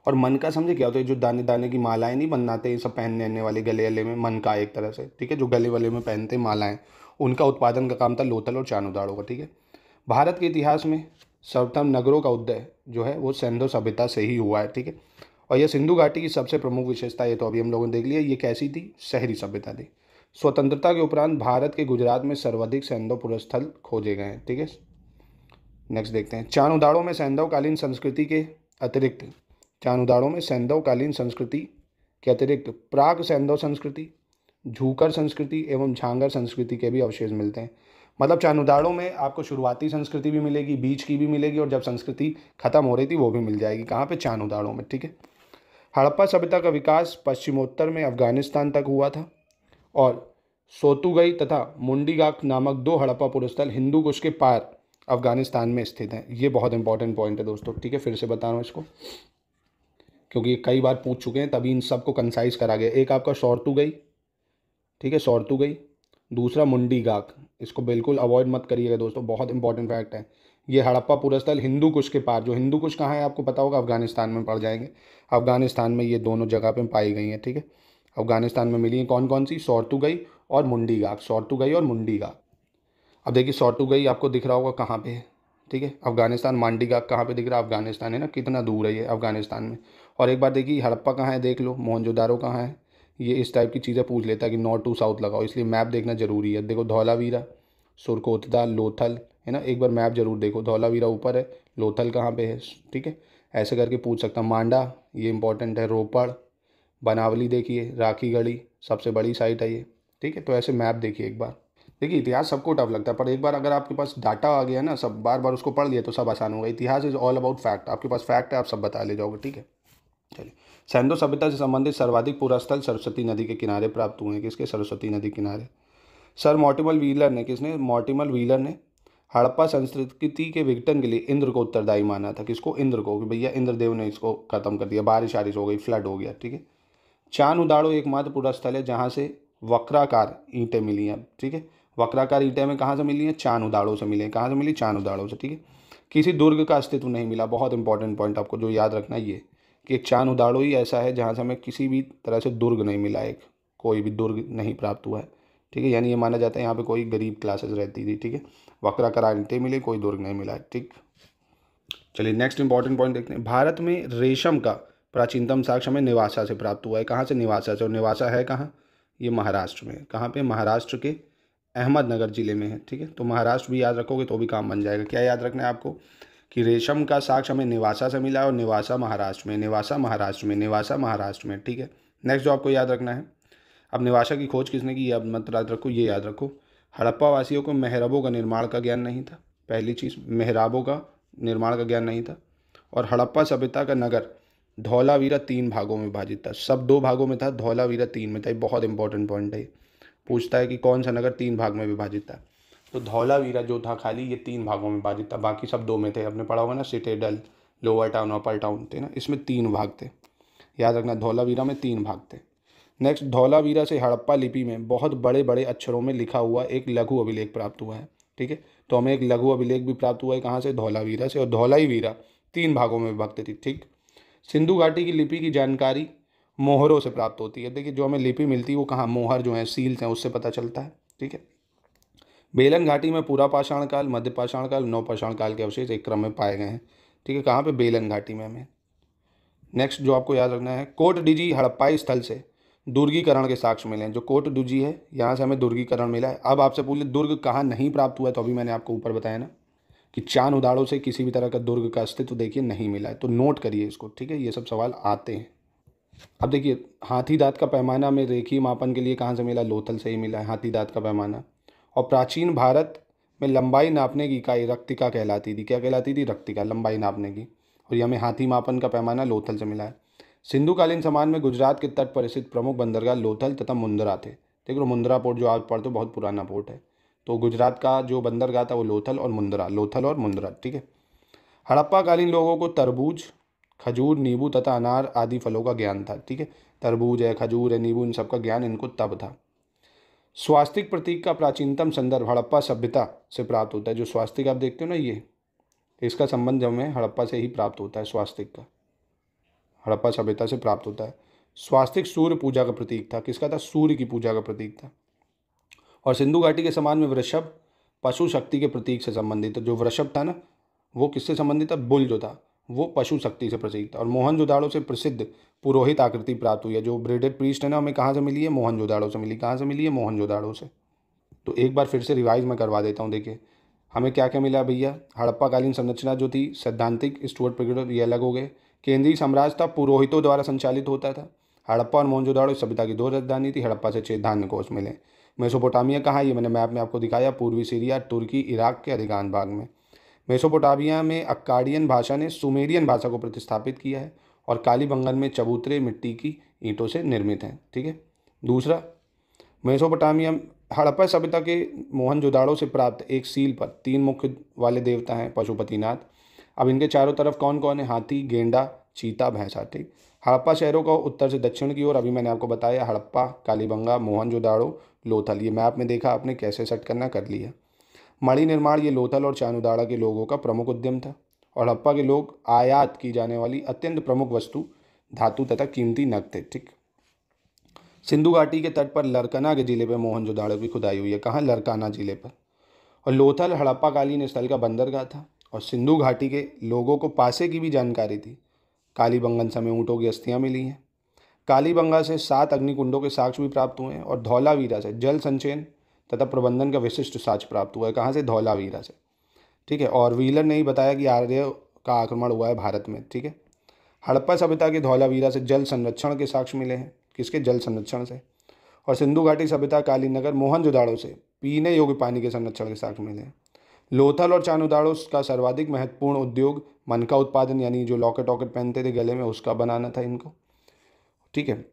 और मन का समझे क्या होता है? जो दाने दाने की मालाएं नहीं बनाते ये सब पहनने वाले गले गले में, मन का एक तरह से, ठीक है, जो गले वाले में पहनते मालाएं, उनका उत्पादन का काम था लोथल और चांद-उदाड़ो का, ठीक है। भारत के इतिहास में सर्वप्रथम नगरों का उदय जो है वो सिंधु सभ्यता से ही हुआ है, ठीक है। और यह सिंधु घाटी की सबसे प्रमुख विशेषता, ये तो अभी हम लोगों ने देख लिया, ये कैसी थी? शहरी सभ्यता थी। स्वतंत्रता के उपरांत भारत के गुजरात में सर्वाधिक सैन्य पुरस्थल खोजे गए हैं, ठीक है। नेक्स्ट देखते हैं, चानुदाड़ों में सैंधवकालीन संस्कृति के अतिरिक्त, चानुदाड़ों में सैंधवकालीन संस्कृति के अतिरिक्त प्राक सैंधव संस्कृति, झूकर संस्कृति एवं झांगर संस्कृति के भी अवशेष मिलते हैं। मतलब चानुदाड़ों में आपको शुरुआती संस्कृति भी मिलेगी, बीच की भी मिलेगी, और जब संस्कृति खत्म हो रही थी वो भी मिल जाएगी। कहाँ पे? चानुदाड़ों में। ठीक है। हड़प्पा सभ्यता का विकास पश्चिमोत्तर में अफगानिस्तान तक हुआ था, और सोतुगई तथा मुंडीगाक नामक 2 हड़प्पा पुरस्थल हिंदू कुश के पार अफगानिस्तान में स्थित हैं। ये बहुत इंपॉर्टेंट पॉइंट है दोस्तों। ठीक है, फिर से बता रहा हूँ इसको, क्योंकि कई बार पूछ चुके हैं, तभी इन सबको कंसाइज करा गया। एक आपका सोर्तुगई, ठीक है, सोर्तुगई। दूसरा मुंडीगाक, इसको बिल्कुल अवॉइड मत करिएगा दोस्तों, बहुत इंपॉर्टेंट फैक्ट है। ये हड़प्पा पुरस्थल हिंदू कुश के पार, जो हिंदू कुश कहाँ है आपको पता होगा, अफगानिस्तान में पड़ जाएंगे। अफगानिस्तान में ये दोनों जगह पे पाई गई हैं। ठीक है, अफगानिस्तान में मिली हैं कौन कौन सी? सोर्तुगई और मुंडीगाक, सोर्तुगई और मुंडीगाक। अब देखिए सोर्तुगई आपको दिख रहा होगा कहाँ पे है, ठीक है, अफगानिस्तान। मांडीगाक कहाँ पे दिख रहा है? अफगानिस्तान है ना, कितना दूर है ये अफगानिस्तान में। और एक बार देखिए हड़प्पा कहाँ है, देख लो, मोहनजोदारो कहाँ है। ये इस टाइप की चीज़ें पूछ लेता है कि नॉर्थ टू साउथ लगाओ, इसलिए मैप देखना जरूरी है। देखो धौलावीरा, सुरकोतदा, लोथल, है ना, एक बार मैप जरूर देखो। धौलावीरा ऊपर है, लोथल कहाँ पे है, ठीक है, ऐसे करके पूछ सकता हूँ। मांडा, ये इंपॉर्टेंट है। रोपड़, बनावली देखिए, राखीगढ़ी सबसे बड़ी साइट है ये। ठीक है, तो ऐसे मैप देखिए एक बार। देखिए इतिहास सबको टफ लगता है, पर एक बार अगर आपके पास डाटा आ गया ना, सब बार बार उसको पढ़ लिया तो सब आसान होगा। इतिहास इज ऑल अबाउट फैक्ट, आपके पास फैक्ट है, आप सब बता ले जाओगे। ठीक है, चलिए। सैंधव सभ्यता से संबंधित सर्वाधिक पुरास्थल सरस्वती नदी के किनारे प्राप्त हुए हैं। किसके? सरस्वती नदी किनारे। सर मॉर्टिमर व्हीलर ने, किसने? मॉर्टिमर व्हीलर ने हड़प्पा संस्कृति के विघटन के लिए इंद्र को उत्तरदायी माना था। किसको? इंद्र को, कि भैया इंद्रदेव ने इसको खत्म कर दिया, बारिश आरिश हो गई, फ्लड हो गया। ठीक है। चानुदाड़ो एकमात्र पुरास्थल है जहाँ से वक्राकार ईंटें मिली हैं। ठीक है, वक्राकार ईंटें में कहाँ से मिली हैं? चानुदाड़ो से मिली हैं। कहाँ से मिली? चानुदाड़ो से। ठीक है, किसी दुर्ग का अस्तित्व नहीं मिला। बहुत इंपॉर्टेंट पॉइंट आपको जो याद रखना है ये, कि एक चानुदाड़ो ही ऐसा है जहाँ से हमें किसी भी तरह से दुर्ग नहीं मिला, एक कोई भी दुर्ग नहीं प्राप्त हुआ है। ठीक है, यानी ये माना जाता है यहाँ पे कोई गरीब क्लासेस रहती थी। ठीक है, वक्राकार ईंटें मिली, कोई दुर्ग नहीं मिला। ठीक, चलिए नेक्स्ट इंपॉर्टेंट पॉइंट देखते हैं। भारत में रेशम का प्राचीनतम साक्ष्य हमें निवासा से प्राप्त हुआ है। कहाँ से? निवासा से। और निवासा है कहाँ? ये महाराष्ट्र में। कहाँ पे? महाराष्ट्र के अहमदनगर जिले में है। ठीक है, तो महाराष्ट्र भी याद रखोगे तो भी काम बन जाएगा। क्या याद रखना है आपको? कि रेशम का साक्ष्य हमें निवासा से मिला है, और निवासा महाराष्ट्र में, निवासा महाराष्ट्र में, निवासा महाराष्ट्र में। ठीक है, नेक्स्ट जो आपको याद रखना है, अब निवासा की खोज किसने की? अब मत याद रखो, ये याद रखो, हड़प्पा वासियों को मेहराबों का निर्माण का ज्ञान नहीं था। पहली चीज़, मेहराबों का निर्माण का ज्ञान नहीं था। और हड़प्पा सभ्यता का नगर धौलावीरा 3 भागों में विभाजित था। सब 2 भागों में था, धौलावीरा 3 में था। ये बहुत इंपॉर्टेंट पॉइंट है। पूछता है कि कौन सा नगर 3 भाग में विभाजित था, तो धौलावीरा जो था खाली ये 3 भागों में विभाजित था, बाकी सब 2 में थे। आपने पढ़ा होगा ना, सिटेडल, लोअर टाउन, अपर टाउन थे ना, इसमें 3 भाग थे। याद रखना, धौलावीरा में 3 भाग थे। नेक्स्ट, धौलावीरा से हड़प्पा लिपि में बहुत बड़े बड़े अक्षरों में लिखा हुआ एक लघु अभिलेख प्राप्त हुआ है। ठीक है, तो हमें एक लघु अभिलेख भी प्राप्त हुआ है। कहाँ से? धौलावीरा से। और धौलावीरा 3 भागों में विभक्त थी। ठीक, सिंधु घाटी की लिपि की जानकारी मोहरों से प्राप्त होती है। देखिए जो हमें लिपि मिलती है वो कहाँ? मोहर जो है, सील्स हैं, उससे पता चलता है। ठीक है, बेलन घाटी में पूरा पाषाण काल, मध्य पाषाण काल, नवपाषाण काल के अवशेष एक क्रम में पाए गए हैं। ठीक है, कहाँ पे? बेलन घाटी में हमें। नेक्स्ट जो आपको याद रखना है, कोट डिजी हड़प्पाई स्थल से दुर्गीकरण के साक्ष्य मिले हैं। जो कोट डिजी है, यहाँ से हमें दुर्गीकरण मिला है। अब आपसे पूछ ले दुर्ग कहाँ नहीं प्राप्त हुआ है, तो अभी मैंने आपको ऊपर बताया ना कि चानुदाड़ो से किसी भी तरह का दुर्ग का अस्तित्व देखिए नहीं मिला है, तो नोट करिए इसको। ठीक है, ये सब सवाल आते हैं। अब देखिए हाथी दांत का पैमाना में रेखीय मापन के लिए कहाँ से मिला? लोथल से ही मिला है हाथी दांत का पैमाना। और प्राचीन भारत में लंबाई नापने की इकाई रक्तिका कहलाती थी। क्या कहलाती थी? रक्तिका, लंबाई नापने की। और ये हमें हाथी मापन का पैमाना लोथल से मिला है। सिंधुकालीन समाज में गुजरात के तट पर स्थित प्रमुख बंदरगाह लोथल तथा मुंद्रा थे। देख लो, मुंद्रा पोर्ट जो आप पढ़ते हो बहुत पुराना पोर्ट है, तो गुजरात का जो बंदरगाह था वो लोथल और मुंद्रा, लोथल और मुंद्रा। ठीक है, हड़प्पा कालीन लोगों को तरबूज, खजूर, नींबू तथा अनार आदि फलों का ज्ञान था। ठीक है, तरबूज है, खजूर है, नींबू, इन सब का ज्ञान इनको तब था। स्वास्तिक प्रतीक का प्राचीनतम संदर्भ हड़प्पा सभ्यता से प्राप्त होता है। जो स्वास्तिक आप देखते हो ना, ये इसका संबंध हमें हड़प्पा से ही प्राप्त होता है। स्वास्तिक का हड़प्पा सभ्यता से प्राप्त होता है। स्वास्तिक सूर्य पूजा का प्रतीक था। किसका था? सूर्य की पूजा का प्रतीक था। और सिंधु घाटी के समाज में वृषभ पशु शक्ति के प्रतीक से संबंधित था। जो वृषभ था ना, वो किससे संबंधित था? बुल जो था वो पशु शक्ति से प्रतीक था। और मोहनजोदाड़ो से प्रसिद्ध पुरोहित आकृति प्राप्त हुई है। जो ब्रेडेड प्रीस्ट है ना, हमें कहाँ से मिली है? मोहनजोदाड़ो से मिली। कहाँ से मिली है? मोहनजोदाड़ो से। तो एक बार फिर से रिवाइज मैं करवा देता हूँ। देखिए हमें क्या क्या मिला भैया, हड़प्पाकालीन संरचना जो थी सैद्धांतिक, स्टुअर्ट पीरियड ये अलग हो गए। केंद्रीय साम्राज्य था, पुरोहितों द्वारा संचालित होता था। हड़प्पा और मोहनजोदाड़ो सभ्यता की 2 राजधानी थी। हड़प्पा से 6 धान्य कोष मिले। मेसोपोटामिया कहाँ है, ये मैंने मैप में आपको दिखाया, पूर्वी सीरिया, तुर्की, इराक के अधिकांश भाग में। मेसोपोटामिया में अक्काडियन भाषा ने सुमेरियन भाषा को प्रतिस्थापित किया है और कालीबंगन में चबूतरे मिट्टी की ईंटों से निर्मित हैं। ठीक है। दूसरा, मेसोपोटामिया हड़प्पा सभ्यता के मोहनजोदाड़ो से प्राप्त एक सील पर 3 मुख्य वाले देवता हैं पशुपतिनाथ। अब इनके चारों तरफ कौन कौन है, हाथी, गेंडा, चीता, भैंसा। ठीक। हड़प्पा शहरों का उत्तर से दक्षिण की ओर, अभी मैंने आपको बताया, हड़प्पा, कालीबंगा, मोहनजोदाड़ो, लोथल। ये मैप में देखा आपने कैसे सेट करना, कर लिया। मणि निर्माण ये लोथल और चानुदाड़ा के लोगों का प्रमुख उद्यम था और हड़प्पा के लोग आयात की जाने वाली अत्यंत प्रमुख वस्तु धातु तथा कीमती नग थे। ठीक। सिंधु घाटी के तट पर लरकना के जिले पर मोहनजोदाड़ो की खुदाई हुई है। कहाँ, लरकाना जिले पर। और लोथल हड़प्पाकालीन स्थल का बंदरगाह था और सिंधु घाटी के लोगों को पासे की भी जानकारी थी। कालीबंगन समय ऊँटों की अस्थियाँ मिली हैं। कालीबंगा से 7 अग्निकुंडों के साक्ष्य भी प्राप्त हुए हैं और धौलावीरा से जल संचयन तथा प्रबंधन का विशिष्ट साक्ष्य प्राप्त हुआ है। कहाँ से, धौलावीरा से। ठीक है। और व्हीलर ने ही बताया कि आर्य का आक्रमण हुआ है भारत में। ठीक है। हड़प्पा सभ्यता के धौलावीरा से जल संरक्षण के साक्ष्य मिले हैं। किसके, जल संरक्षण से। और सिंधु घाटी सभ्यता कालीनगर मोहनजोदाड़ो से पीने योग्य पानी के संरक्षण के साक्ष्य मिले हैं। लोथल और चानुदाड़ो का सर्वाधिक महत्वपूर्ण उद्योग मन का उत्पादन, यानी जो लॉकेट वॉकेट पहनते थे गले में, उसका बनाना था इनको। ठीक है।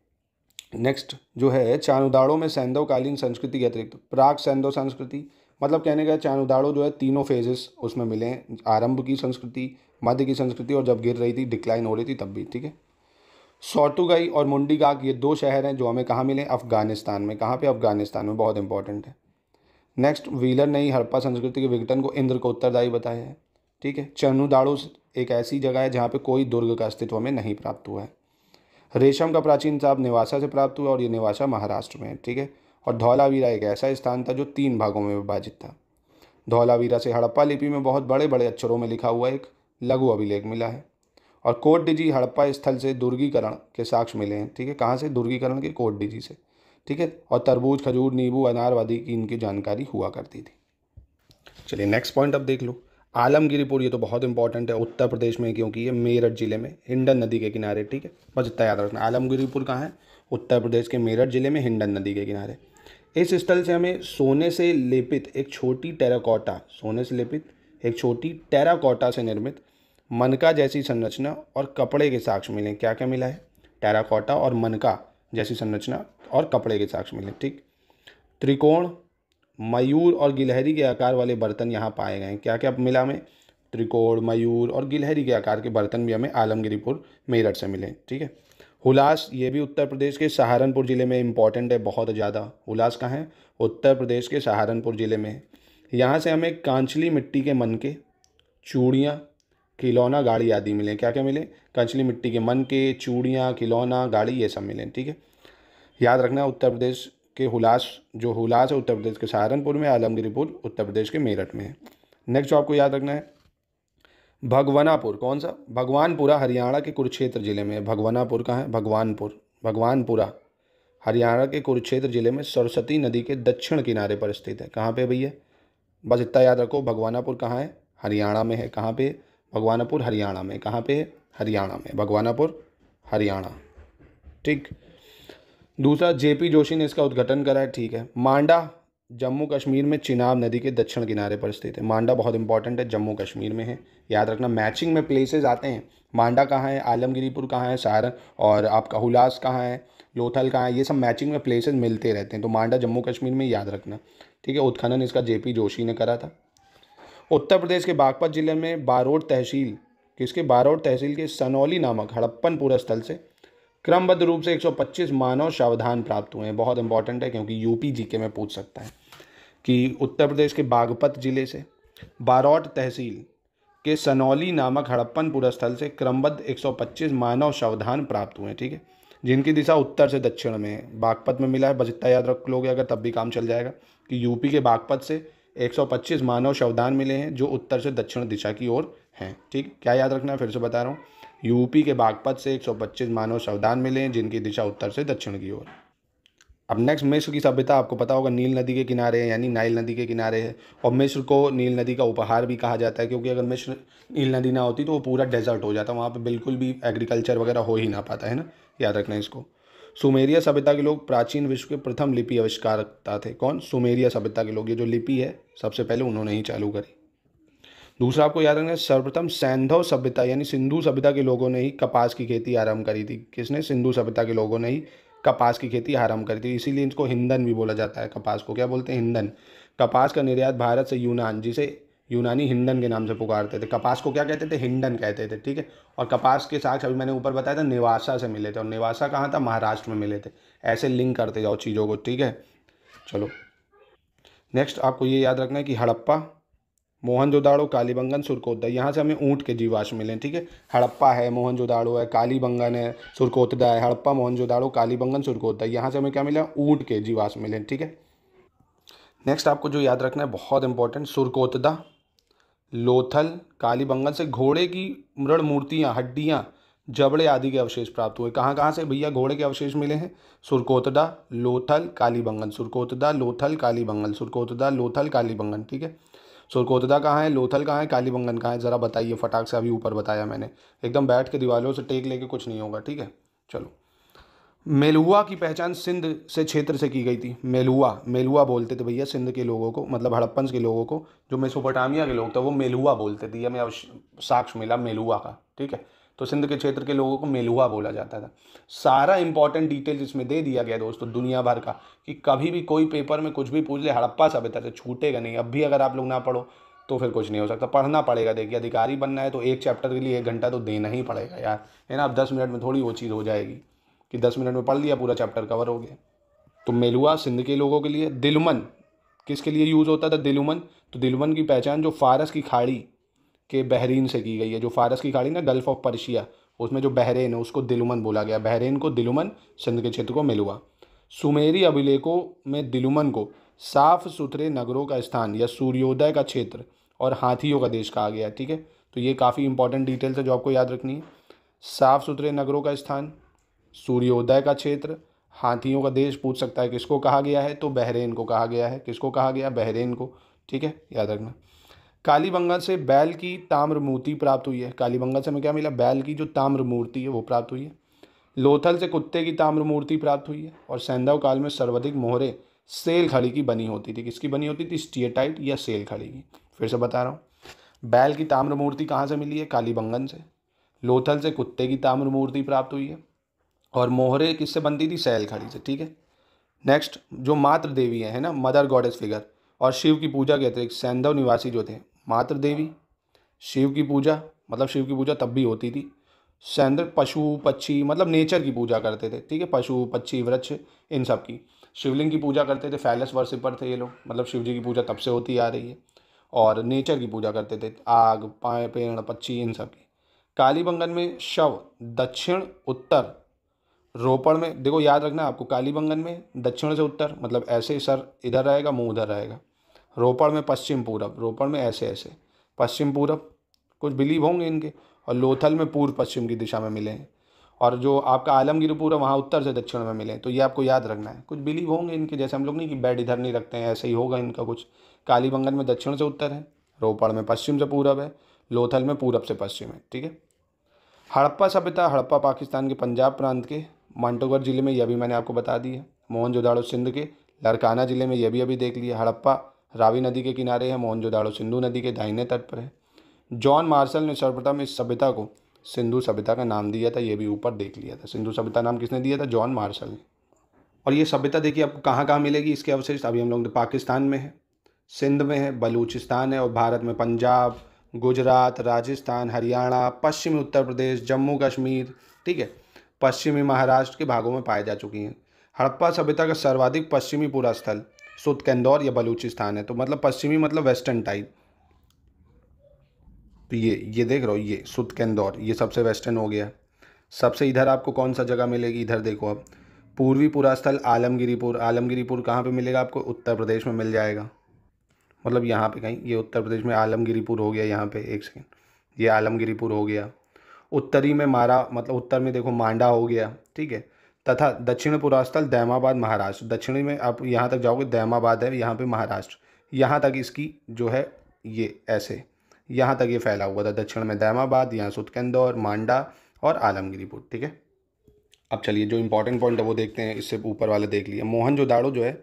नेक्स्ट जो है, चानुदाड़ो में सैंधवकालीन संस्कृति के अतिरिक्त प्राक सैंधव संस्कृति, मतलब कहने का चानुदाड़ो जो है 3 फेजेस उसमें मिले हैं, आरंभ की संस्कृति, मध्य की संस्कृति और जब गिर रही थी, डिक्लाइन हो रही थी, तब भी। ठीक है। सोर्टुगाई और मुंडीगाक ये 2 शहर हैं जो हमें कहाँ मिले, अफगानिस्तान में। कहाँ पे, अफगानिस्तान में, बहुत इंपॉर्टेंट है। नेक्स्ट, व्हीलर ने ही हड़प्पा संस्कृति के विघटन को इंद्र को उत्तरदायी बताया है। ठीक है। चानुदाड़ो एक ऐसी जगह है जहाँ पे कोई दुर्ग का अस्तित्व हमें नहीं प्राप्त हुआ है। रेशम का प्राचीन चाप निवासा से प्राप्त हुआ और ये निवासा महाराष्ट्र में है। ठीक है। और धौलावीरा एक ऐसा स्थान था जो 3 भागों में विभाजित था। धौलावीरा से हड़प्पा लिपि में बहुत बड़े बड़े अक्षरों में लिखा हुआ एक लघु अभिलेख मिला है। और कोट डिजी हड़प्पा स्थल से दुर्गीकरण के साक्ष्य मिले हैं। ठीक है। कहाँ से, दुर्गीकरण के कोट डिजी से। ठीक है। और तरबूज, खजूर, नींबू, अनार आदि की इनकी जानकारी हुआ करती थी। चलिए नेक्स्ट पॉइंट अब देख लो, आलमगिरीपुर। ये तो बहुत इंपॉर्टेंट है उत्तर प्रदेश में, क्योंकि ये मेरठ जिले में हिंडन नदी के किनारे। ठीक है। बस इतना याद रखना, आलमगिरीपुर कहाँ है, उत्तर प्रदेश के मेरठ जिले में हिंडन नदी के किनारे। इस स्थल से हमें सोने से लेपित एक छोटी टेराकोटा, सोने से लेपित एक छोटी टेराकोटा से निर्मित मनका जैसी संरचना और कपड़े के साक्ष्य मिले। क्या क्या मिला है, टेराकोटा और मनका जैसी संरचना और कपड़े के साक्ष्य मिले। ठीक। त्रिकोण, मयूर और गिलहरी के आकार वाले बर्तन यहाँ पाए गए हैं। क्या क्या मिला हमें, त्रिकोण, मयूर और गिलहरी के आकार के बर्तन भी हमें आलमगिरीपुर मेरठ से मिले। ठीक है। हुलास, ये भी उत्तर प्रदेश के सहारनपुर ज़िले में इंपॉर्टेंट है बहुत ज़्यादा। हुलास कहाँ है, उत्तर प्रदेश के सहारनपुर ज़िले में है। यहाँ से हमें कांचली मिट्टी के मनके, चूड़ियाँ, खिलौना, गाड़ी आदि मिले। क्या क्या मिले, कांचली मिट्टी के मनके, चूड़ियाँ, खिलौना, गाड़ी, ये सब मिले। ठीक है। याद रखना, उत्तर प्रदेश के हुलास, जो हुलास है उत्तर प्रदेश के सहारनपुर में, आलमगिरीपुर उत्तर प्रदेश के मेरठ में है। नेक्स्ट जो आपको याद रखना है, भगवानापुर। कौन सा, भगवानपुरा हरियाणा के कुरुक्षेत्र जिले में। भगवानापुर कहाँ है, भगवानपुरा हरियाणा के कुरुक्षेत्र जिले में सरस्वती नदी के दक्षिण किनारे पर स्थित है। कहाँ पे भैया, बस इतना याद रखो, भगवानापुर कहाँ है, हरियाणा में है। कहाँ पे, भगवानापुर हरियाणा में। कहाँ पे, हरियाणा में, भगवानापुर हरियाणा। ठीक। दूसरा, जेपी जोशी ने इसका उद्घाटन करा है। ठीक है। मांडा जम्मू कश्मीर में चिनाब नदी के दक्षिण किनारे पर स्थित है। मांडा बहुत इंपॉर्टेंट है, जम्मू कश्मीर में है। याद रखना, मैचिंग में प्लेसेस आते हैं। मांडा कहाँ है, आलमगिरीपुर कहाँ है, सहारन, और आपका हुलास कहाँ है, लोथल कहाँ है, ये सब मैचिंग में प्लेसेस मिलते रहते हैं। तो मांडा जम्मू कश्मीर में, याद रखना। ठीक है। उत्खनन इसका जेपी जोशी ने करा था। उत्तर प्रदेश के बागपत जिले में बारोट तहसील, किसके, बारोट तहसील के सनौली नामक हड़प्पनपुरा स्थल से क्रमबद्ध रूप से 125 मानव शवधान प्राप्त हुए हैं। बहुत इंपॉर्टेंट है क्योंकि यूपी जीके में पूछ सकता है कि उत्तर प्रदेश के बागपत जिले से बारोट तहसील के सनौली नामक हड़प्पनपुरा स्थल से क्रमबद्ध 125 मानव शवधान प्राप्त हुए हैं। ठीक है। जिनकी दिशा उत्तर से दक्षिण में है। बागपत में मिला है, बस इतना याद रख लोगे अगर, तब भी काम चल जाएगा कि यूपी के बागपत से 125 मानव शवधान मिले हैं जो उत्तर से दक्षिण दिशा की ओर हैं। ठीक। क्या याद रखना है, फिर से बता रहा हूँ, यूपी के बागपत से 125 मानव शवधान मिले हैं जिनकी दिशा उत्तर से दक्षिण की ओर। अब नेक्स्ट मिस्र की सभ्यता आपको पता होगा नील नदी के किनारे है, यानी नाइल नदी के किनारे है। और मिस्र को नील नदी का उपहार भी कहा जाता है, क्योंकि अगर मिस्र नील नदी ना होती तो वो पूरा डेजर्ट हो जाता, वहाँ पे बिल्कुल भी एग्रीकल्चर वगैरह हो ही ना पाता, है ना, याद रखना इसको। सुमेरिया सभ्यता के लोग प्राचीन विश्व के प्रथम लिपि आविष्कारकर्ता थे। कौन? सुमेरिया सभ्यता के लोग। ये जो लिपि है सबसे पहले उन्होंने ही चालू करी। दूसरा आपको याद रखना है, सर्वप्रथम सैंधव सभ्यता यानी सिंधु सभ्यता के लोगों ने ही कपास की खेती आरंभ करी थी। किसने? सिंधु सभ्यता के लोगों ने ही कपास की खेती आरंभ करी थी, इसीलिए इनको हिंदन भी बोला जाता है। कपास को क्या बोलते हैं? हिंदन। कपास का निर्यात भारत से यूनान, जिसे यूनानी हिंदन के नाम से पुकारते थे, कपास को क्या कहते थे? हिंडन कहते थे, ठीक है। और कपास के साक्ष्य अभी मैंने ऊपर बताया था नेवासा से मिले थे, और नेवासा कहाँ था? महाराष्ट्र में मिले थे। ऐसे लिंक करते जाओ चीज़ों को, ठीक है। चलो नेक्स्ट आपको ये याद रखना है कि हड़प्पा, मोहनजोदाड़ो, कालीबंगन, सुरकोतदा, यहाँ से हमें ऊँट के जीवाश्म मिले, ठीक है। हड़प्पा है, मोहनजोदाड़ो है, कालीबंगन है, सुरकोतदा है। हड़प्पा, मोहनजोदाड़ो, कालीबंगन, सुरकोतदा, यहाँ से हमें क्या मिला? ऊँट के जीवाश्म मिले, ठीक है। नेक्स्ट आपको जो याद रखना है बहुत इंपॉर्टेंट, सुरकोतदा, लोथल, कालीबंगन से घोड़े की मृण मूर्तियाँ, हड्डियाँ, जबड़े आदि के अवशेष प्राप्त हुए। कहाँ कहाँ से भैया घोड़े के अवशेष मिले हैं? सुरकोतदा, लोथल, कालीबंगन, सुरकोतदा, लोथल, कालीबंगन, सुरकोतदा, लोथल, कालीबंगन, ठीक है। सुरकोतदा कहाँ है, लोथल कहाँ है, कालीबंगन कहाँ है, ज़रा बताइए फटाक से। अभी ऊपर बताया मैंने, एकदम बैठ के दीवारों से टेक लेके कुछ नहीं होगा, ठीक है। चलो, मेलुआ की पहचान सिंध से क्षेत्र से की गई थी। मेलुआ, मेलुआ बोलते थे भैया सिंध के लोगों को, मतलब हड़प्पन के लोगों को। जो मेसोपोटामिया के लोग थे वो मेलुआ बोलते थे, ये हमें साक्ष्य मिला मेलुआ का, ठीक है। तो सिंध के क्षेत्र के लोगों को मेलुआ बोला जाता था। सारा इंपॉर्टेंट डिटेल्स इसमें दे दिया गया दोस्तों, दुनिया भर का, कि कभी भी कोई पेपर में कुछ भी पूछ ले हड़प्पा सभ्यता से छूटेगा नहीं। अब भी अगर आप लोग ना पढ़ो तो फिर कुछ नहीं हो सकता, पढ़ना पड़ेगा। देखिए अधिकारी बनना है तो एक चैप्टर के लिए 1 घंटा तो देना ही पड़ेगा यार, है ना। अब 10 मिनट में थोड़ी वो चीज़ हो जाएगी कि 10 मिनट में पढ़ लिया पूरा चैप्टर कवर हो गया। तो मेलुआ सिंध के लोगों के लिए। दिलुमन किसके लिए यूज़ होता था? दिलुमन, तो दिलुमन की पहचान जो फारस की खाड़ी के बहरीन से की गई है। जो फारस की खाड़ी ना, गल्फ ऑफ पर्शिया, उसमें जो बहरेन है उसको दिलुमन बोला गया। बहरेन को दिलुमन, सिंध के क्षेत्र को मेलुआ। सुमेरी अभिलेखों में दिलुमन को साफ सुथरे नगरों का स्थान या सूर्योदय का क्षेत्र और हाथियों का देश कहा गया है, ठीक है। तो ये काफ़ी इंपॉर्टेंट डिटेल्स है जो आपको याद रखनी है। साफ सुथरे नगरों का स्थान, सूर्योदय का क्षेत्र, हाथियों का देश पूछ सकता है किसको कहा गया है? तो बहरेन को कहा गया है। किसको कहा गया? बहरेन को, ठीक है, याद रखना। कालीबंगन से बैल की ताम्र मूर्ति प्राप्त हुई है। कालीबंगन से हमें क्या मिला? बैल की जो ताम्र मूर्ति है वो प्राप्त हुई है। लोथल से कुत्ते की ताम्र मूर्ति प्राप्त हुई है। और सैंधव काल में सर्वाधिक मोहरे सेल खड़ी की बनी होती थी। किसकी बनी होती थी? स्टियटाइट या सेल खड़ी की। फिर से बता रहा हूँ, बैल की ताम्र मूर्ति कहाँ से मिली है? कालीबंगन से। लोथल से कुत्ते की ताम्र मूर्ति प्राप्त हुई है। और मोहरे किससे बनती थी? सैल खड़ी से, ठीक है। नेक्स्ट, जो मातृ देवी है ना, मदर गॉडेस फिगर, और शिव की पूजा के अतिरिक्त सैंधव निवासी जो थे, मातृ देवी, शिव की पूजा, मतलब शिव की पूजा तब भी होती थी। सैंधव पशु पक्षी, मतलब नेचर की पूजा करते थे, ठीक है। पशु पक्षी वृक्ष इन सब की। शिवलिंग की पूजा करते थे, फैलस वर्शिपर थे ये लोग, मतलब शिव जी की पूजा तब से होती आ रही है। और नेचर की पूजा करते थे, आग, पाए, पेड़, पक्षी, इन सब की। कालीबंगन में शव दक्षिण उत्तर, रोपड़ में, देखो याद रखना आपको, कालीबंगन में दक्षिण से उत्तर, मतलब ऐसे सर इधर रहेगा, मुंह उधर रहेगा। रोपड़ में पश्चिम पूरब, रोपड़ में ऐसे ऐसे पश्चिम पूरब, कुछ बिलीव होंगे इनके। और लोथल में पूर्व पश्चिम की दिशा में मिले हैं। और जो आपका आलमगीरपुर है वहाँ उत्तर से दक्षिण में मिले हैं। तो ये आपको याद रखना है, कुछ बिलीव होंगे इनके, जैसे हम लोग नहीं कि बेड इधर नहीं रखते हैं, ऐसे ही होगा इनका कुछ। कालीबंगन में दक्षिण से उत्तर है, रोपड़ में पश्चिम से पूरब है, लोथल में पूरब से पश्चिम है, ठीक है। हड़प्पा सभ्यता, हड़प्पा पाकिस्तान के पंजाब प्रांत के मांडोगर जिले में, यह भी मैंने आपको बता दी है। मोहनजोदाड़ो सिंध के लड़काना जिले में, यह भी अभी देख लिया। हड़प्पा रावी नदी के किनारे है, मोहनजोदाड़ो सिंधु नदी के दाहिने तट पर है। जॉन मार्शल ने सर्वप्रथम इस सभ्यता को सिंधु सभ्यता का नाम दिया था, यह भी ऊपर देख लिया था। सिंधु सभ्यता नाम किसने दिया था? जॉन मार्शल ने। और ये सभ्यता देखिए आपको कहाँ कहाँ मिलेगी इसके अवशेष। अभी हम लोग पाकिस्तान में है, सिंध में है, बलूचिस्तान है, और भारत में पंजाब, गुजरात, राजस्थान, हरियाणा, पश्चिमी उत्तर प्रदेश, जम्मू कश्मीर, ठीक है, पश्चिमी महाराष्ट्र के भागों में पाए जा चुकी हैं। हड़प्पा सभ्यता का सर्वाधिक पश्चिमी पूरा स्थल सुतकेंदौर या बलूचिस्तान है। तो मतलब पश्चिमी मतलब वेस्टर्न टाइप। तो ये देख रहे हो, ये सुतकेंदौर, ये सबसे वेस्टर्न हो गया। सबसे इधर आपको कौन सा जगह मिलेगी? इधर देखो अब, पूर्वी पूरा स्थल आलमगीरपुर। आलमगीरपुर कहाँ पे मिलेगा आपको? उत्तर प्रदेश में मिल जाएगा, मतलब यहाँ पे कहीं, ये उत्तर प्रदेश में आलमगीरपुर हो गया। यहाँ पे एक सेकेंड, ये आलमगीरपुर हो गया। उत्तरी में मारा, मतलब उत्तर में देखो मांडा हो गया, ठीक है। तथा दक्षिण पुरास्थल दैमाबाद महाराष्ट्र। दक्षिणी में आप यहाँ तक जाओगे, दैमाबाद है यहाँ पे महाराष्ट्र, यहाँ तक इसकी जो है ये ऐसे यहाँ तक ये फैला हुआ था। दक्षिण में दैमाबाद, यहाँ सुतकेंदौर, मांडा और आलमगिरीपुर। ठीक है, अब चलिए जो इंपॉर्टेंट पॉइंट है वो देखते हैं। इससे ऊपर वाला देख लिया। मोहनजोदाड़ो जो है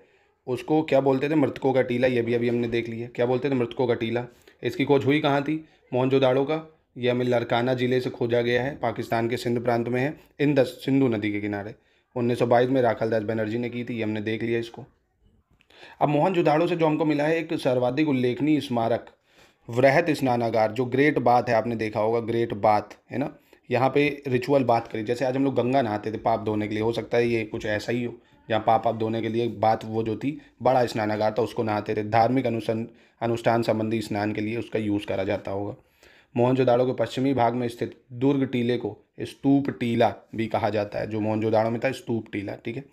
उसको क्या बोलते थे? मृतकों का टीला। ये भी अभी हमने देख लिया, क्या बोलते थे? मृतकों का टीला। इसकी खोज हुई कहाँ थी मोहनजोदाड़ो का? ये हमें लरकाना ज़िले से खोजा गया है, पाकिस्तान के सिंध प्रांत में है, सिंधु नदी के किनारे। 1922 में राखालदास बनर्जी ने की थी, ये हमने देख लिया इसको। अब मोहनजोदाड़ो से जो हमको मिला है एक सर्वाधिक उल्लेखनीय स्मारक, वृहत स्नानागार, जो ग्रेट बाथ है, आपने देखा होगा ग्रेट बाथ है ना। यहाँ पे रिचुअल बात करी, जैसे आज हम लोग गंगा नहाते थे पाप धोने के लिए, हो सकता है ये कुछ ऐसा ही हो, जहाँ पाप धोने के लिए बात वो जो थी बड़ा स्नानागार था उसको नहाते थे। धार्मिक अनुष्ठान संबंधी स्नान के लिए उसका यूज़ करा जाता होगा। मोहनजोदाड़ो के पश्चिमी भाग में स्थित दुर्ग टीले को स्तूप टीला भी कहा जाता है। जो मोहनजोदाड़ो में था स्तूप टीला, ठीक है,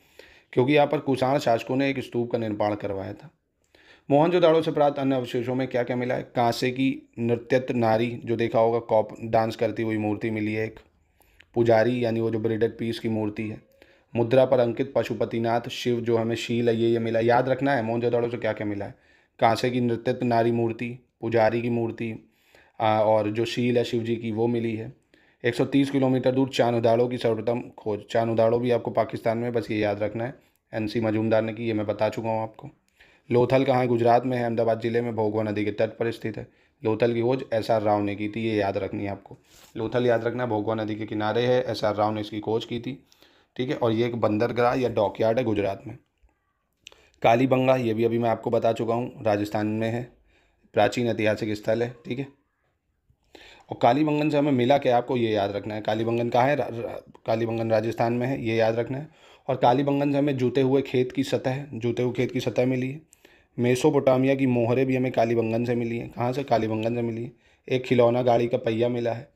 क्योंकि यहाँ पर कुषाण शासकों ने एक स्तूप का निर्माण करवाया था। मोहनजोदाड़ो से प्राप्त अन्य अवशेषों में क्या क्या मिला है? कांसे की नृत्यत नारी, जो देखा होगा कॉप डांस करती हुई मूर्ति मिली है एक। पुजारी यानी वो जो ब्रेडेड पीस की मूर्ति है। मुद्रा पर अंकित पशुपतिनाथ शिव, जो हमें शील है ये मिला। याद रखना है मोहनजोदाड़ो से क्या क्या मिला है। कांसे की नृत्यत नारी मूर्ति, पुजारी की मूर्ति, और जो शील है शिव जी की वो मिली है। 130 किलोमीटर दूर चानुदाड़ो की सर्वप्रथम खोज। चानुदाड़ो भी आपको पाकिस्तान में, बस ये याद रखना है, NC मजूमदार ने की, ये मैं बता चुका हूँ आपको। लोथल कहाँ है? गुजरात में है, अहमदाबाद जिले में, भोगवा नदी के तट पर स्थित है। लोथल की खोज SR राव ने की थी, ये याद रखनी है आपको। लोथल याद रखना है, भोगवा नदी के किनारे है, SR राव ने इसकी खोज की थी, ठीक है। और ये एक बंदरगाह या डॉकयार्ड है गुजरात में। कालीबंगा, ये भी अभी मैं आपको बता चुका हूँ, राजस्थान में है, प्राचीन ऐतिहासिक स्थल है, ठीक है। और कालीबंगन से हमें मिला क्या, आपको ये याद रखना है। कालीबंगन कहाँ है? कालीबंगन राजस्थान में है, ये याद रखना है। और कालीबंगन से हमें जूते हुए खेत की सतह मिली है। मेसोपोटामिया की मोहरें भी हमें कालीबंगन से मिली हैं। कहाँ से? कालीबंगन से मिली है। एक खिलौना गाड़ी का पहिया मिला है।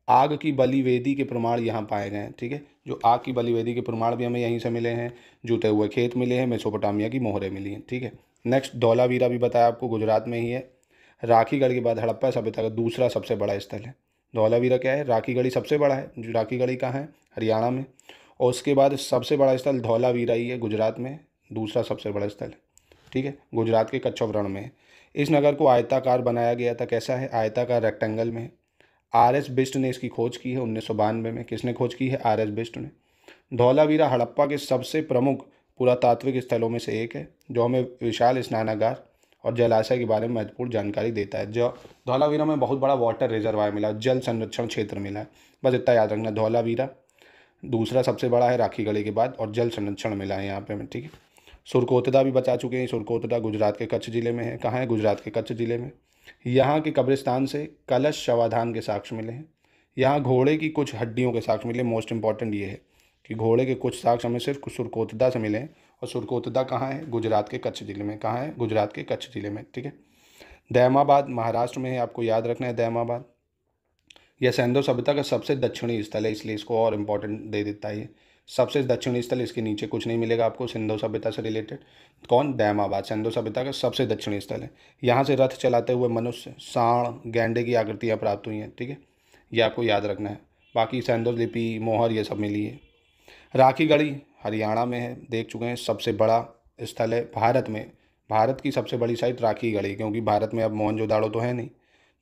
आग की बलिवेदी के प्रमाण यहाँ पाए गए हैं, ठीक है। जो आग की बलिवेदी के प्रमाण भी हमें यहीं से मिले हैं। जूते हुए खेत मिले हैं, मेसोपोटामिया की मोहरें मिली हैं, ठीक है। नेक्स्ट धौलावीरा भी बताया आपको, गुजरात में ही है। राखीगढ़ के बाद हड़प्पा सभ्यता का दूसरा सबसे बड़ा स्थल है। धौलावीरा क्या है? राखीगढ़ी सबसे बड़ा है। जो राखीगढ़ी कहाँ है? हरियाणा में। और उसके बाद सबसे बड़ा स्थल धौलावीरा ही है, गुजरात में दूसरा सबसे बड़ा स्थल है, ठीक है। गुजरात के कच्छवरण में है। इस नगर को आयताकार बनाया गया था। कैसा है? आयताकार, रेक्टेंगल में है। RS बिष्ट ने इसकी खोज की है 1992 में। किसने खोज की है? RS बिष्ट ने। धौलावीरा हड़प्पा के सबसे प्रमुख पुरातात्विक स्थलों में से एक है, जो हमें विशाल स्नानागार और जलाशय के बारे में महत्वपूर्ण जानकारी देता है। जो धौलावीरा में बहुत बड़ा वाटर रिजर्वायर मिला, जल संरक्षण क्षेत्र मिला है, बस इतना याद रखना। धौलावीरा दूसरा सबसे बड़ा है राखीगढ़ी के बाद, और जल संरक्षण मिला है यहाँ पे हमें, ठीक है। सुरकोतदा भी बचा चुके हैं। सुरकोतदा गुजरात के कच्छ जिले में है। कहाँ है? गुजरात के कच्छ जिले में। यहाँ के कब्रिस्तान से कलश शवाधान के साक्ष्य मिले हैं। यहाँ घोड़े की कुछ हड्डियों के साक्ष्य मिले। मोस्ट इंपॉर्टेंट ये है कि घोड़े के कुछ साक्ष्य हमें सिर्फ सुरकोतदा से मिले हैं। और सुरकोतदा कहाँ है? गुजरात के कच्छ जिले में। कहाँ है? गुजरात के कच्छ जिले में, ठीक है। दैमाबाद महाराष्ट्र में है, आपको याद रखना है दैमाबाद। यह सिंधु सभ्यता का सबसे दक्षिणी स्थल है, इसलिए इसको और इम्पोर्टेंट दे देता है। ये सबसे दक्षिणी स्थल, इसके नीचे कुछ नहीं मिलेगा आपको सिंधु सभ्यता से रिलेटेड। कौन? दैमाबाद सिंधु सभ्यता का सबसे दक्षिणी स्थल है। यहाँ से रथ चलाते हुए मनुष्य, सांड, गैंडे की आकृतियाँ प्राप्त हुई हैं, ठीक है। ये आपको याद रखना है। बाकी सिंधु लिपि, मोहर, ये सब मिली है। राखीगढ़ी हरियाणा में है, देख चुके हैं, सबसे बड़ा स्थल है भारत में। भारत की सबसे बड़ी साइट राखीगढ़ी, क्योंकि भारत में अब मोहनजोदाड़ो तो है नहीं,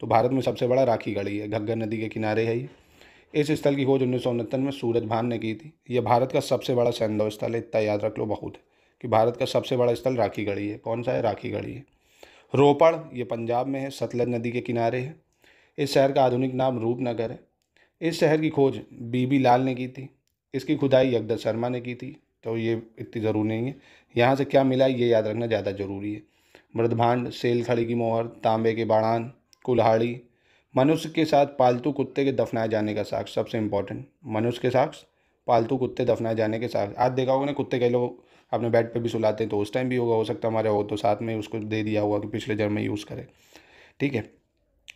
तो भारत में सबसे बड़ा राखीगढ़ी है। घग्गर नदी के किनारे है ये। इस स्थल की खोज 1969 में सूरजभान ने की थी। यह भारत का सबसे बड़ा सैन्य स्थल है, इतना याद रख लो बहुत है कि भारत का सबसे बड़ा स्थल राखीगढ़ी है। कौन सा है? राखीगढ़ी है। रोपड़, ये पंजाब में है, सतलज नदी के किनारे है। इस शहर का आधुनिक नाम रूपनगर है। इस शहर की खोज BB लाल ने की थी। इसकी खुदाई जगदत्त शर्मा ने की थी, तो ये इतनी ज़रूरी नहीं है। यहाँ से क्या मिला ये याद रखना ज़्यादा ज़रूरी है। मृदभांड, सेलखड़ी की मोहर, तांबे के बाड़ान, कुल्हाड़ी, मनुष्य के साथ पालतू कुत्ते के दफनाए जाने का साक्ष्य, सबसे इंपॉर्टेंट। मनुष्य के साक्ष्य, पालतू कुत्ते दफनाए जाने के साक्ष्य। आज देखा होगा ना, कुत्ते कई लोग अपने बेड पे भी सुलाते हैं, तो उस टाइम भी होगा, हो सकता हमारे हो तो साथ में उसको दे दिया होगा कि पिछले जन्म में यूज़ करे, ठीक है।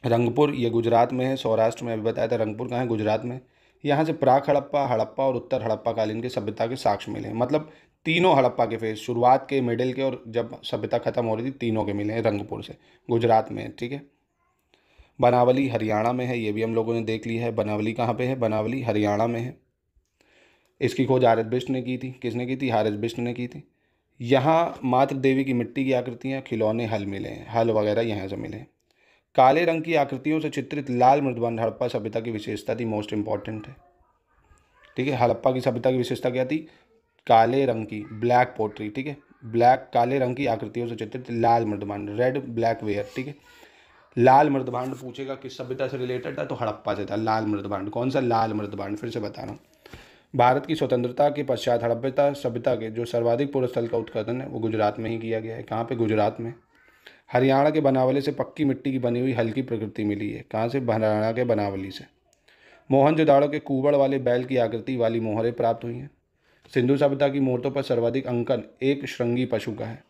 रंगपुर, ये गुजरात में है, सौराष्ट्र में अभी बताया था। रंगपुर कहाँ है? गुजरात में। यहाँ से प्राक हड़प्पा, हड़प्पा और उत्तर हड़प्पा कालीन के सभ्यता के साक्ष्य मिले हैं। मतलब तीनों हड़प्पा के फेज, शुरुआत के, मिडिल के, और जब सभ्यता खत्म हो रही थी, तीनों के मिले हैं रंगपुर से, गुजरात में, ठीक है। बनावली हरियाणा में है, ये भी हम लोगों ने देख ली है। बनावली कहाँ पे है? बनावली हरियाणा में है। इसकी खोज आर एस बिष्ट ने की थी। किसने की थी? आर एस बिष्ट ने की थी। यहाँ मात्र देवी की मिट्टी की आकृतियाँ, खिलौने, हल मिले हैं, हल वगैरह यहाँ से मिले हैं। काले रंग की आकृतियों से चित्रित लाल मृदुबंध हड़प्पा सभ्यता की विशेषता थी, मोस्ट इंपॉर्टेंट है। ठीक है, हड़प्पा की सभ्यता की विशेषता क्या थी? काले रंग की, ब्लैक पोट्री। ठीक है, ब्लैक, काले रंग की आकृतियों से चित्रित लाल मृदुबंध, रेड ब्लैक वेयर। ठीक है, लाल मृदुबंध पूछेगा किस सभ्यता से रिलेटेड था, तो हड़प्पा से था। लाल मृदुबंध, कौन सा? लाल मृदुबंध। फिर से बता रहा हूँ, भारत की स्वतंत्रता के पश्चात हड़प्पा सभ्यता के जो सर्वाधिक पूर्व स्थल का उत्खनन है वो गुजरात में ही किया गया है। कहाँ पे? गुजरात में। हरियाणा के बनावली से पक्की मिट्टी की बनी हुई हल्की प्रकृति मिली है। कहाँ से? हरियाणा के बनावली से। मोहनजोदाड़ो के कुबड़ वाले बैल की आकृति वाली मोहरें प्राप्त हुई हैं। सिंधु सभ्यता की मूर्तों पर सर्वाधिक अंकन एक श्रृंगी पशु का है।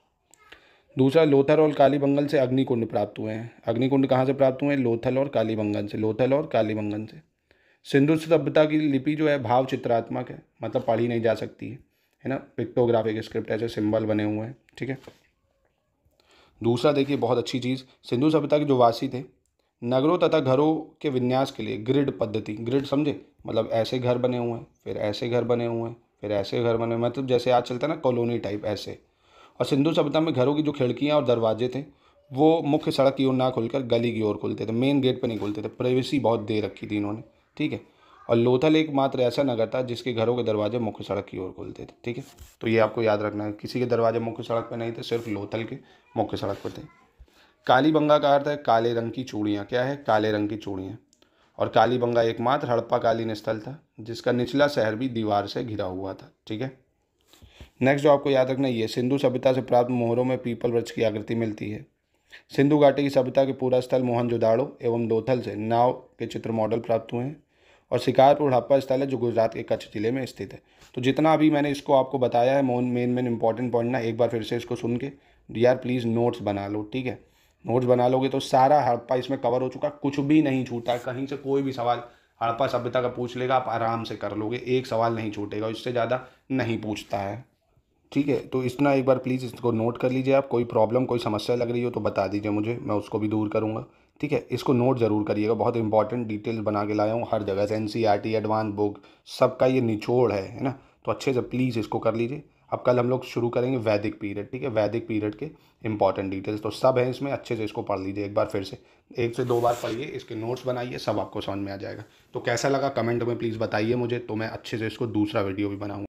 दूसरा, लोथल और कालीबंगन से अग्निकुंड प्राप्त हुए हैं। अग्निकुंड कहाँ से प्राप्त हुए हैं? लोथल और कालीबंगन से। लोथल और कालीबंगन से। सिंधु सभ्यता की लिपि जो है भाव चित्रात्मक है, मतलब पढ़ी नहीं जा सकती है ना, पिक्टोग्राफिक स्क्रिप्ट, ऐसे सिंबल बने हुए हैं। ठीक है। दूसरा देखिए, बहुत अच्छी चीज़, सिंधु सभ्यता के जो वासी थे, नगरों तथा घरों के विन्यास के लिए ग्रिड पद्धति, ग्रिड समझे, मतलब ऐसे घर बने हुए हैं, फिर ऐसे घर बने हुए हैं, फिर ऐसे घर बने हुए, मतलब जैसे आज चलता है ना कॉलोनी टाइप, ऐसे। और सिंधु सभ्यता में घरों की जो खिड़कियाँ और दरवाजे थे वो मुख्य सड़क की ओर ना खुलकर गली की ओर खुलते थे, मेन गेट पर नहीं खुलते थे। प्राइवेसी बहुत दे रखी थी इन्होंने। ठीक है। और लोथल एकमात्र ऐसा नगर था जिसके घरों के दरवाजे मुख्य सड़क की ओर खुलते थे। ठीक है, तो ये आपको याद रखना है, किसी के दरवाजे मुख्य सड़क पर नहीं थे, सिर्फ लोथल के मुख्य सड़क पर थे। कालीबंगा का अर्थ है काले रंग की चूड़ियाँ। क्या है? काले रंग की चूड़ियाँ। और कालीबंगा एकमात्र हड़प्पाकालीन स्थल था जिसका निचला शहर भी दीवार से घिरा हुआ था। ठीक है। नेक्स्ट जो आपको याद रखना, ये सिंधु सभ्यता से प्राप्त मोहरों में पीपल वृक्ष की आकृति मिलती है। सिंधु घाटी की सभ्यता के पूरा स्थल मोहनजोदाड़ो एवं लोथल से नाव के चित्र मॉडल प्राप्त हुए हैं। और शिकारपुर हड़प्पा स्थल है जो गुजरात के कच्छ जिले में स्थित है। तो जितना अभी मैंने इसको आपको बताया है, मेन इंपॉर्टेंट पॉइंट ना, एक बार फिर से इसको सुन के यार प्लीज़ नोट्स बना लो। ठीक है, नोट्स बना लोगे तो सारा हड़प्पा इसमें कवर हो चुका, कुछ भी नहीं छूटा है। कहीं से कोई भी सवाल हड़प्पा सभ्यता का पूछ लेगा, आप आराम से कर लोगे, एक सवाल नहीं छूटेगा, इससे ज़्यादा नहीं पूछता है। ठीक है, तो इतना एक बार प्लीज़ इसको नोट कर लीजिए आप। कोई प्रॉब्लम, कोई समस्या लग रही हो तो बता दीजिए मुझे, मैं उसको भी दूर करूँगा। ठीक है, इसको नोट ज़रूर करिएगा, बहुत इंपॉर्टेंट डिटेल्स बना के लाया हूँ हर जगह से, एनसीईआरटी, एडवांस बुक, सबका ये निचोड़ है ना। तो अच्छे से प्लीज़ इसको कर लीजिए। अब कल हम लोग शुरू करेंगे वैदिक पीरियड। ठीक है, वैदिक पीरियड के इंपॉर्टेंट डिटेल्स तो सब है इसमें, अच्छे से इसको पढ़ लीजिए एक बार फिर से, 1 से 2 बार पढ़िए, इसके नोट्स बनाइए, सब आपको समझ में आ जाएगा। तो कैसा लगा कमेंट में प्लीज़ बताइए मुझे, तो मैं अच्छे से इसको दूसरा वीडियो भी बनाऊँगा।